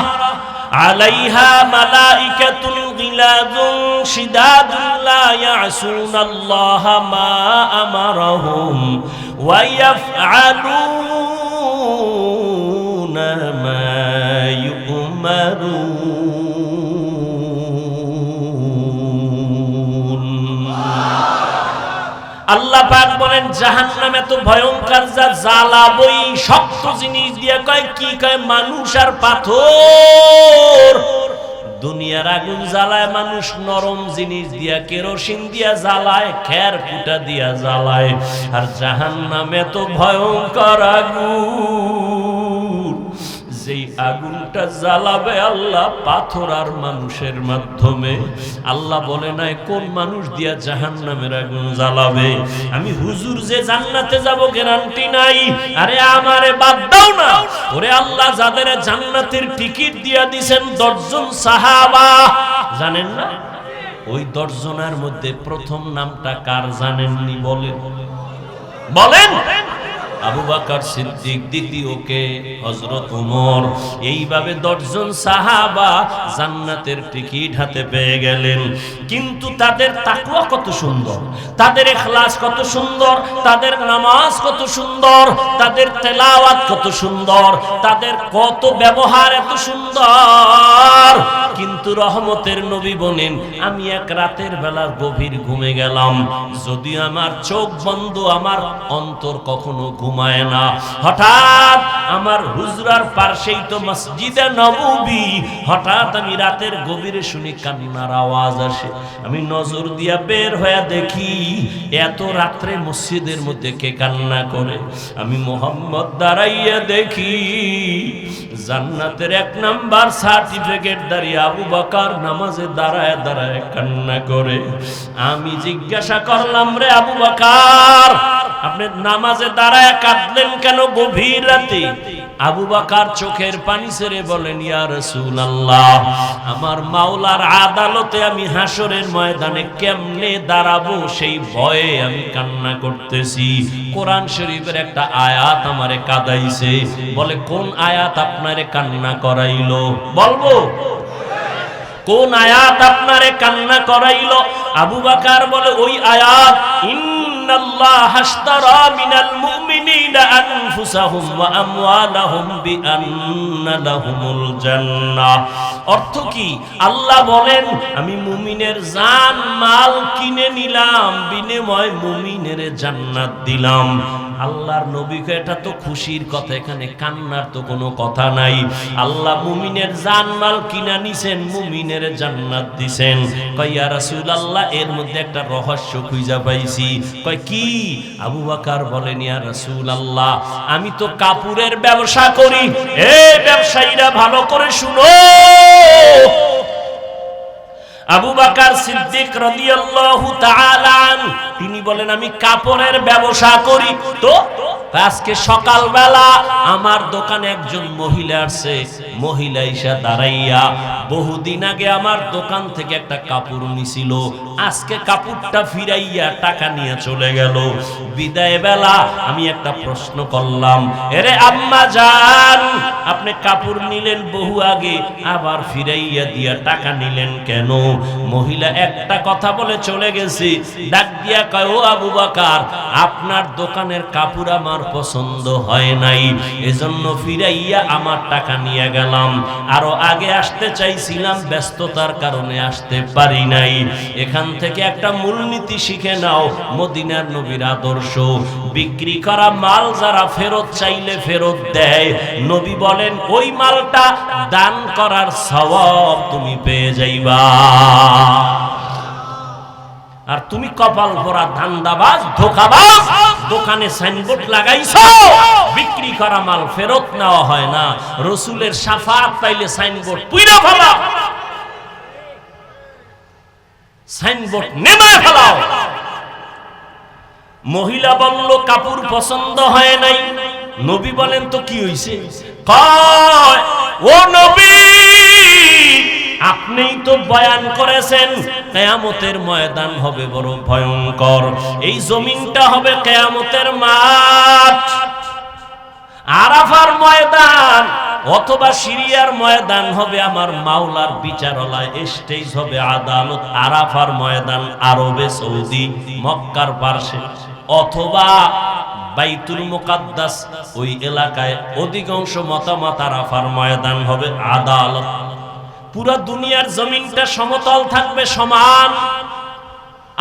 Speaker 1: আলাইহা মালাইকাতুন গিলাযুন শিদাদুন লা ইয়াসুনাল্লাহা মা আমারাহুম ওয়া ইয়াফআলুনা মা ইউমারুন। আল্লাহ পাক বলেন, জাহান্নাম এত ভয়ঙ্কর, যা জ্বালাবই শক্ত জিনিস দিয়ে, কয় কি কয়, মানুষ আর পাথর। দুনিয়ার আগুন জ্বালায় মানুষ নরম জিনিস দিয়া, কেরোসিন দিয়া জ্বালায়, খের কুটা দিয়া জ্বালায়। আর জাহান্নাম এত ভয়ঙ্কর আগুন, যেই আগুনটা জ্বালাবে আল্লাহ পাথর আর মানুষের মাধ্যমে। আল্লাহ বলে নাই কোন মানুষ দিয়া জাহান্নামের আগুন জ্বালাবে। আমি হুজুর যে জান্নাতে যাব গ্যারান্টি নাই। আরে আমারে বাদ দাও না, ওরে আল্লাহ যাদের জান্নাতের টিকিট দিয়া দিবেন 10 জন সাহাবা, জানেন না? ওই 10 জনের মধ্যে প্রথম নামটা কার জানেননি? বলেন বলেন। আবু বকর সিদ্দিক, দ্বিতীয়কে হযরত ওমর। এইভাবে 10 জন সাহাবা জান্নাতের টিকিট হাতে পেয়ে গেলেন। কিন্তু তাদের তাকওয়া কত সুন্দর, তাদের ইখলাস কত সুন্দর, তাদের নামাজ কত সুন্দর, তাদের তেলাওয়াত কত সুন্দর, তাদের কত ব্যবহার এত সুন্দর। কিন্তু রহমতের নবী বলেন, আমি এক রাতের বেলা গভীর ঘুমে গেলাম, যদি আমার চোখ বন্ধ, আমার অন্তর কখনো ঘুমায় না। হঠাৎ আমার হুজরার পাশেই তো মসজিদে নববী, হঠাৎ আমি রাতের গভীরে শুনি কান্নার আওয়াজ আসে। আমি নজর দিয়া বের হয়ে দেখি, এত রাত্রে মসজিদের মধ্যে কে কান্না করে? আমি মুহাম্মদ দাঁড়াইয়া দেখি, জান্নাতের 1 নাম্বার সার্টিফিকেট দাঁড়িয়ে আবু বকর নামাজে দাঁড়ায় দাঁড়ায় কান্না করে। আমি জিজ্ঞাসা করলাম, রে আবু বকর, আপনি নামাজে দাঁড়ায় কাঁদলেন কেন গভীর রাতে? আবু বকর চোখের পানি ছেড়ে বলেন, ইয়া রাসূলুল্লাহ, আমার মাওলার আদালতে আমি হাসরের ময়দানে কেমনে দাঁড়াবো সেই ভয়ে আমি কান্না করতেছি। কোরআন শরীফের একটা আয়াত আমারে কাঁদাইছে। বলে, কোন আয়াত আপনারে কান্না করাইলো? বলবো কোন আয়াত আপনারে কান্না করাইলো? আবু বকর বলে, ওই আয়াত, ইন্নাল্লাহা আশতারা মিনাল মুমিনিনা আনফুসাহুম ওয়া আমওয়ালাহুম বিআন্না লাহুমুল জান্নাহ। অর্থ কি? আল্লাহ বলেন, আমি মুমিনের জান মাল কিনে নিলাম, বিনিময়ে মুমিনের জান্নাত দিলাম। আল্লাহর নবীকে এটা তো খুশির কথা, এখানে কান্নার তো কোনো কথা নাই। আল্লাহ মুমিনের জান মাল কিনা নিছেন, মুমিনের জান্নাত দিছেন। কয়, ইয়া রাসূলুল্লাহ, এর মধ্যে একটা রহস্য খুঁজে পাইছি। কয়, কি? আবু বকর বলেন, ইয়া রাসূলুল্লাহ, আমি তো কাপড়ের ব্যবসা করি। এই ব্যবসায়ীরা ভালো করে শুনো। আবু বকর সিদ্দিক রাদিয়াল্লাহু তাআলা আনহু তিনি বলেন, আমি কাপড়ের ব্যবসা করি। তো আজকে সকালবেলা আমার দোকানে একজন মহিলা আসছে। মহিলা এসে দাঁড়াইয়া, বহুদিন আগে আমার দোকান থেকে একটা কাপড় নিছিল, আজকে কাপড়টা ফিরাইয়া টাকা নিয়ে চলে গেল। বিদায় বেলা আমি একটা প্রশ্ন করলাম, এরে আম্মা জান, আপনি কাপড় নিলেন বহু আগে, আবার ফিরাইয়া দিয়া টাকা নিলেন কেন? মহিলা একটা কথা বলে চলে গেছে। ডাক দিয়া কয়, ও আবু বকর, আপনার দোকানের কাপড় আমার পছন্দ হয় নাই, এজন্য ফিরাইয়া আমার টাকা নিয়ে গেলাম। আরো আগে আসতে চাইছিলাম, ব্যস্ততার কারণে আসতে পারি নাই। এখান থেকে একটা মূলনীতি শিখে নাও, মদিনার নবীর আদর্শ। বিক্রি করা মাল যারা ফেরত চাইলে ফেরত দেয়, নবী বলেন ওই মালটা দান করার সওয়াব তুমি পেয়ে যাইবা। আর তুমি কপাল ভরা ধান্দাবাজ, ধোঁকাবাজ, দোকানে সাইনবোর্ড লাগাইছো, বিক্রি করা মাল ফেরত নেওয়া হয় না। রাসূলের শাফাআত পাইলে সাইনবোর্ড পুইরা ফেলাও, সাইনবোর্ড নেমায় ফেলাও। মহিলা বলল, কাপড় পছন্দ হয় নাই। নবী বলেন, তো কি হইছে? কয়, ও নবী, আপনিই তো বয়ান করেছেন কিয়ামতের ময়দান হবে বড় ভয়ঙ্কর, এই জমিনটা হবে কিয়ামতের মাঠ। আরাফার ময়দান অথবা সিরিয়ার ময়দান হবে আমার মাওলার বিচারালয়, স্টেজ হবে আদালত। আরাফার ময়দান আরবে সৌদি মক্কার পার্শ্বে, অথবা বাইতুল মুকাদ্দাস ওই এলাকায় অধিকাংশ মতামত আরাফার ময়দান হবে আদালত। পুরা দুনিয়ার জমিনটা সমতল থাকবে, সমান।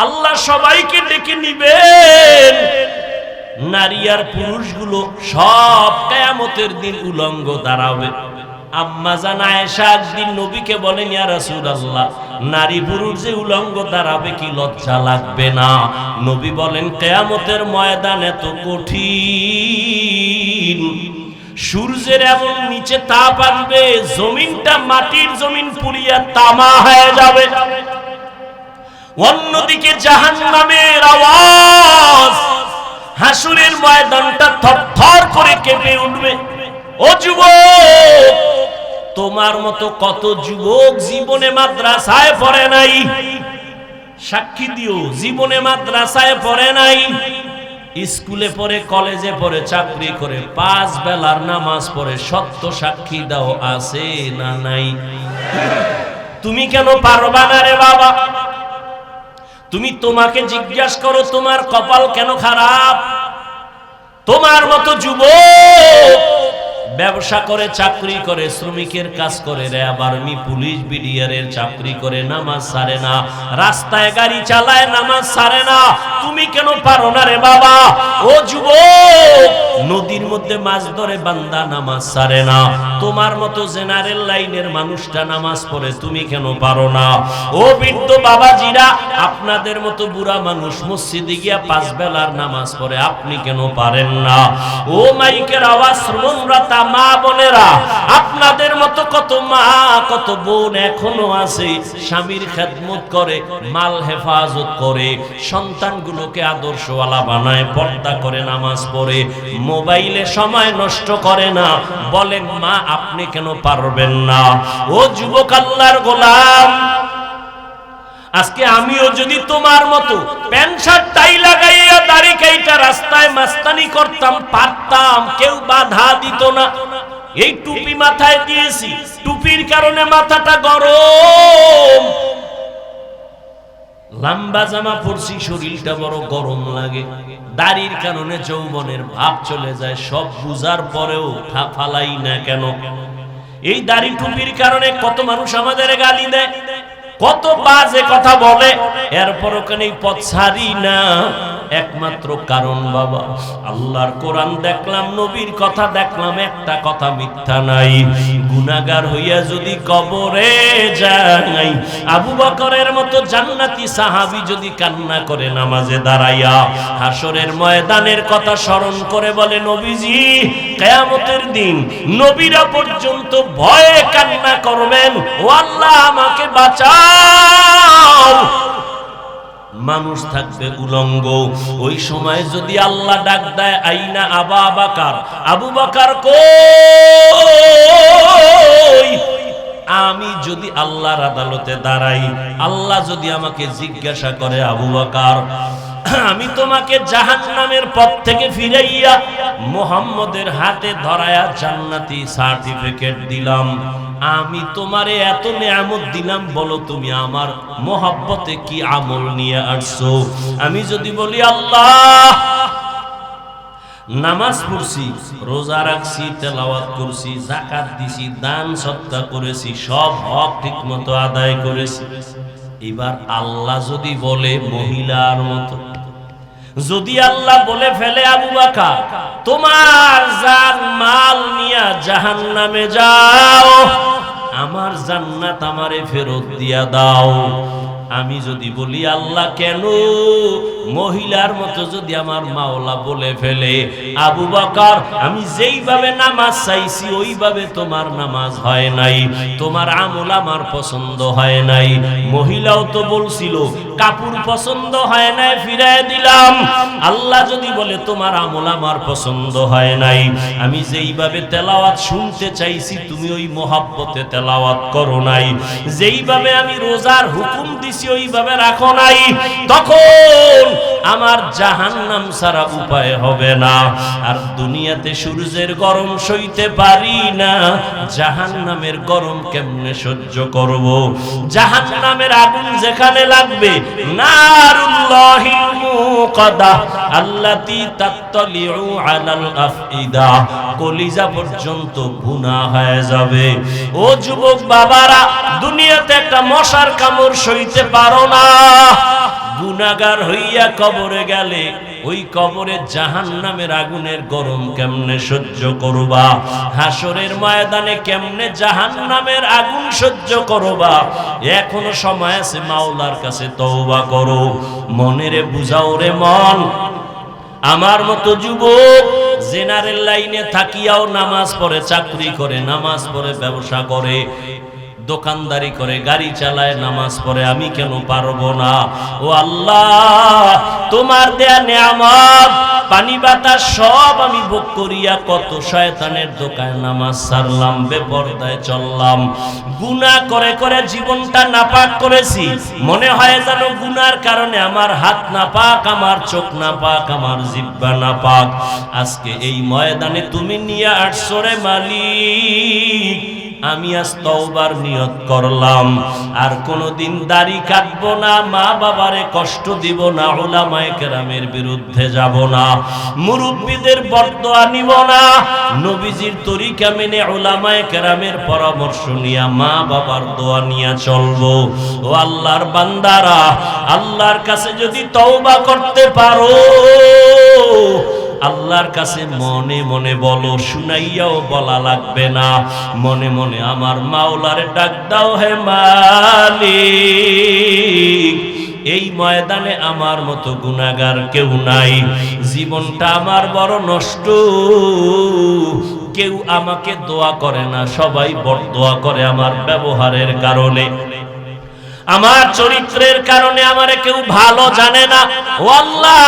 Speaker 1: আল্লাহ সবাইকে ডেকে নিবেন। নারী আর পুরুষগুলো সব কিয়ামতের দিন উলঙ্গ দাঁড়াবে। আম্মা জান আয়েশা একদিন নবীকে বলেন, ইয়া রাসূলুল্লাহ, নারী পুরুষ যে উলঙ্গ দাঁড়াবে কি লজ্জা লাগবে না? নবী বলেন, কিয়ামতের ময়দান এত কঠিন, সূর্যের এমন নিচে তাপ আসবে, জমিনটা মাটির জমিন পুড়িয়া তামা হয়ে যাবে। অন্যদিকে জাহান্নামের আওয়াজ, হাসরের ময়দানটা থরথর করে কেঁপে উঠবে। ও যুবক, তোমার মতো কত যুবক জীবনে মাদ্রাসায় পড়ে নাই, সাক্ষী দিও, জীবনে মাদ্রাসায় পড়ে নাই, স্কুলে পড়ে, কলেজে পড়ে, চাকরি করে, 5 বেলার নামাজ পড়ে, সত্য সাক্ষী দাও, আছে না নাই? তুমি কেন পারবা না রে বাবা? তুমি তোমাকে জিজ্ঞাসা করো, তোমার কপাল কেন খারাপ? তোমার মতো যুবক ব্যবসা করে, চাকরি করে, শ্রমিকের কাজ করে, র্যাব, আর্মি, পুলিশ, বিডিআরের চাকরি করে, নামাজ ছাড়ে না, রাস্তায় গাড়ি চালায়, নামাজ ছাড়ে না। তুমি কেন পারো না রে বাবা? ও যুবক, নদীর মধ্যে মাছ ধরে বান্দা নামাজ ছাড়ে না, তোমার মতো জেনারেল লাইনের মানুষটা নামাজ পড়ে, তুমি কেন পারো না? ও বৃদ্ধ বাবাজিরা, আপনাদের মতো বুড়া মানুষ মসজিদে গিয়া 5 বেলার নামাজ পড়ে, আপনি কেন পারেন না? ও মাইকের আওয়াজ শ্রবণরতা মা বোনেরা, আপনাদের মতো কত মা কত বোন এখনো আছে স্বামীর খেদমত করে, মাল হেফাজত করে, সন্তানগুলোকে আদর্শওয়ালা বানায়, পর্দা করে, নামাজ পড়ে, মোবাইলে সময় নষ্ট করে না। বলেন মা আপনি কেন পারবেন না? ও যুবক আল্লাহর গোলাম, আজকে আমিও যদি তোমার মতো প্যান্ট শার্ট টাই লাগাইয়া দাড়ি কাইটা রাস্তায় মাস্তানি করতাম, পারতাম, কেউ বাধা দিত না। এই টুপি মাথায় দিয়েছি, টুপির কারণে মাথাটা গরম, লম্বা জামা পরছি, শরীরটা বড় গরম লাগে, দাড়ির কারণে যৌবনের ভাব চলে যায়। সব বুঝার পরেও ফালাই না কেন? এই দাড়ি টুপির কারণে কত মানুষ আমাদের গালি দেয়, কত বাজে কথা বলে, এরপরও কেন এই পথ ছাড়ি না? একমাত্র কারণ বাবা, আল্লাহর কোরআন দেখলাম, নবীর কথা দেখলাম, একটা কথা মিথ্যা নাই। গুনাহগার হইয়া যদি কবরে যাই, আবু বকরের মতো জান্নাতি সাহাবী যদি কান্না করে নামাজে দাঁড়াইয়া, হাসরের ময়দানের কথা স্মরণ করে বলে নবীজি কিয়ামতের দিন নবীরা পর্যন্ত ভয়ে কান্না করবেন, ও আল্লাহ আমাকে বাঁচাও। মানুষ থাকবে উলঙ্গ, ওই সময় যদি আল্লাহ ডাক দেয় আইনা আবা বাকার, আবু বকর কই? আমি যদি আল্লাহর আদালতে দাঁড়াই, আল্লাহ যদি আমাকে জিজ্ঞাসা করে আবু বকর আমি তোমাকে জাহান্নামের পথ থেকে ফিরাইয়া মুহাম্মদের হাতে ধরায়া জান্নাতি সার্টিফিকেট দিলাম, আমি তোমারে এত নেয়ামত দিলাম, বলো তুমি আমার মোহাব্বতে কি আমল নিয়ে আসছো? আমি যদি বলি আল্লাহ নামাজ পড়ছি, রোজা রাখছি, তেলাওয়াত করছি, যাকাত দিছি, দান সদকা করেছি, সব হক ঠিকমতো আদায় করেছি, এবার আল্লাহ যদি বলে মহিলার মতো, যদি আল্লাহ বলে ফেলে আবু বকর তোমার জান মাল নিয়া জাহান্নামে যাও, আমার জান্নাত আমারে ফেরত দিয়া দাও, আমি যদি বলি আল্লাহ কেন? মহিলার মতো যদি আমার মাওলা বলে ফেলে আবু বকর আমি যেইভাবে নামাজ চাইছি ওইভাবে তোমার নামাজ হয় নাই, তোমার আমল আমার পছন্দ হয় নাই, মহিলাও তো বলছিল কাপড় পছন্দ হয় নাই ফিরায় দিলাম, আল্লাহ যদি বলে তোমার আমল আমার পছন্দ হয় নাই, আমি যেইভাবে তেলাওয়াত শুনতে চাইছি তুমি ওই মোহাব্বতে তেলাওয়াত করো নাই, যেইভাবে আমি রোজার হুকুম দিছি ওইভাবে রাখো নাই, তখন আমার জাহান্নাম ছাড়া উপায় হবে না। আর দুনিয়াতে সূর্যের গরম সইতে পারি না, জাহান্নামের গরম কেমনে সহ্য করব? জাহান্নামের আগুন যেখানে লাগবে, নারুল্লাহিল মুকাদা আল্লাতী তাত্তালিউ আলাল আফইদা, কলিজা পর্যন্ত ভুনা হয়ে যাবে। ও যুবক বাবারা, দুনিয়াতে একটা মশার কামড় সইতে পারো না, গুনাহগার হইয়া কবরে গেলে ওই কবরে জাহান্নামের আগুনের গরম কেমনে সহ্য করবা? হাসরের ময়দানে কেমনে জাহান্নামের আগুন সহ্য করবা? এখনো সময় আছে, মাওলার কাছে তওবা করো, মনেরে বুঝাও রে মন। আমার মতো যুবক জেনারেল লাইনে থাকিয়াও নামাজ পড়ে, চাকরি করে, নামাজ পড়ে, ব্যবসা করে, দোকানদারি করে, গাড়ি চালায়, নামাজ পড়ে, আমি কেন পারবো না? ও আল্লাহ, তোমার দেয়া নেয়ামত পানি বাতাস সব আমি ভোগ করিয়া কত শয়তানের দোকানে নামাজ ছাড়লাম, বেপরদায় চললাম, গুনাহ করে করে জীবনটা নাপাক করেছি, মনে হয় যেন গুনার কারণে আমার হাত নাপাক, আমার চোখ নাপাক, আমার জিহ্বা নাপাক। আজকে এই ময়দানে তুমি নিয়ে আসছো রে মালিক, আমি আজ তওবার নিয়ত করলাম, আর কোনোদিন দাড়ি কাটবো না, মা বাবারে কষ্ট দিব না, উলামায়ে কেরামের বিরুদ্ধে যাব না, মুরব্বিদের বরদোয়া নিব না, নবীজির তরিকা মেনে উলামায়ে কেরামের পরামর্শ নিয়া মা বাবার দোয়া নিয়া চলবো। ও আল্লাহর বান্দারা, আল্লাহর কাছে যদি তওবা করতে পারো, আল্লাহর কাছে মনে মনে বলো, শুনাইয়াও বলা লাগবে না, মনে মনে আমার মাওলারে ডাক দাও, হে মালিক এই ময়দানে আমার মতো গুনাহগার কেউ নাই, জীবনটা আমার বড় নষ্ট, কেউ আমাকে দোয়া করে না, সবাই বরদোয়া করে আমার ব্যবহারের কারণে, আমার চরিত্রের কারণে। আমারে কেউ ভালো জানে না। ও আল্লাহ,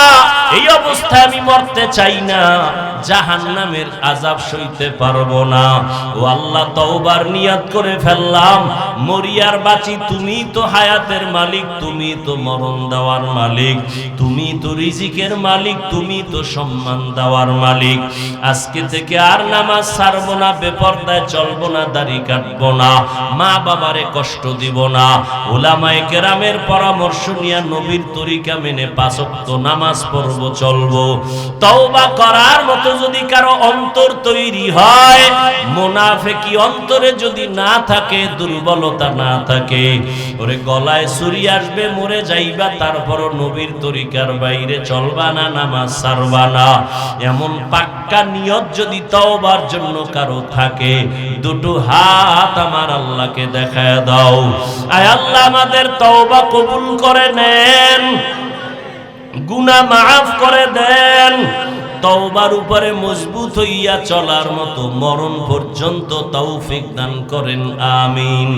Speaker 1: এই অবস্থায় আমি মরতে চাই না, জাহান্নামের আযাব সইতে পারবো না। ও আল্লাহ, তওবার নিয়ত করে ফেললাম, মরিয়ার বাঁচি, তুমি তো হায়াতের মালিক, তুমি তো মরণ দেওয়ার মালিক, তুমি তো রিজিকের মালিক, তুমি তো সম্মান দেওয়ার মালিক। আজকে থেকে আর নামাজ ছাড়বো না, বেপরদায় চলবো না, দাড়ি কাটবো না, মা বাবারে কষ্ট দিব না। উলামায়ে কেরামের পরামর্শ নিয়ে নবীর তরিকা মেনে 5 ওয়াক্ত নামাজ পড়বো, চলবো। তওবা করার মতো যদি কারো অন্তর তৈরি হয়, মুনাফিকি অন্তরে যদি না থাকে, দুর্বলতা না থাকে, ওরে গলায় ছুরি আসবে, মরে যাইবা, তারপরও নবীর তরিকার বাইরে চলবা না, নামাজ ছাড়বা না, এমন পাক্কা নিয়ত যদি তওবার জন্য কারো থাকে, দুটো হাত আমার আল্লাহকে দেখায় দাও। আয় আল্লাহ, আমাদের তওবা কবুল করে নেন, গুনাহ মাফ করে দেন, তওবার উপরে মজবুত হইয়া চলার মতো মরণ পর্যন্ত তৌফিক দান করেন, আমিন।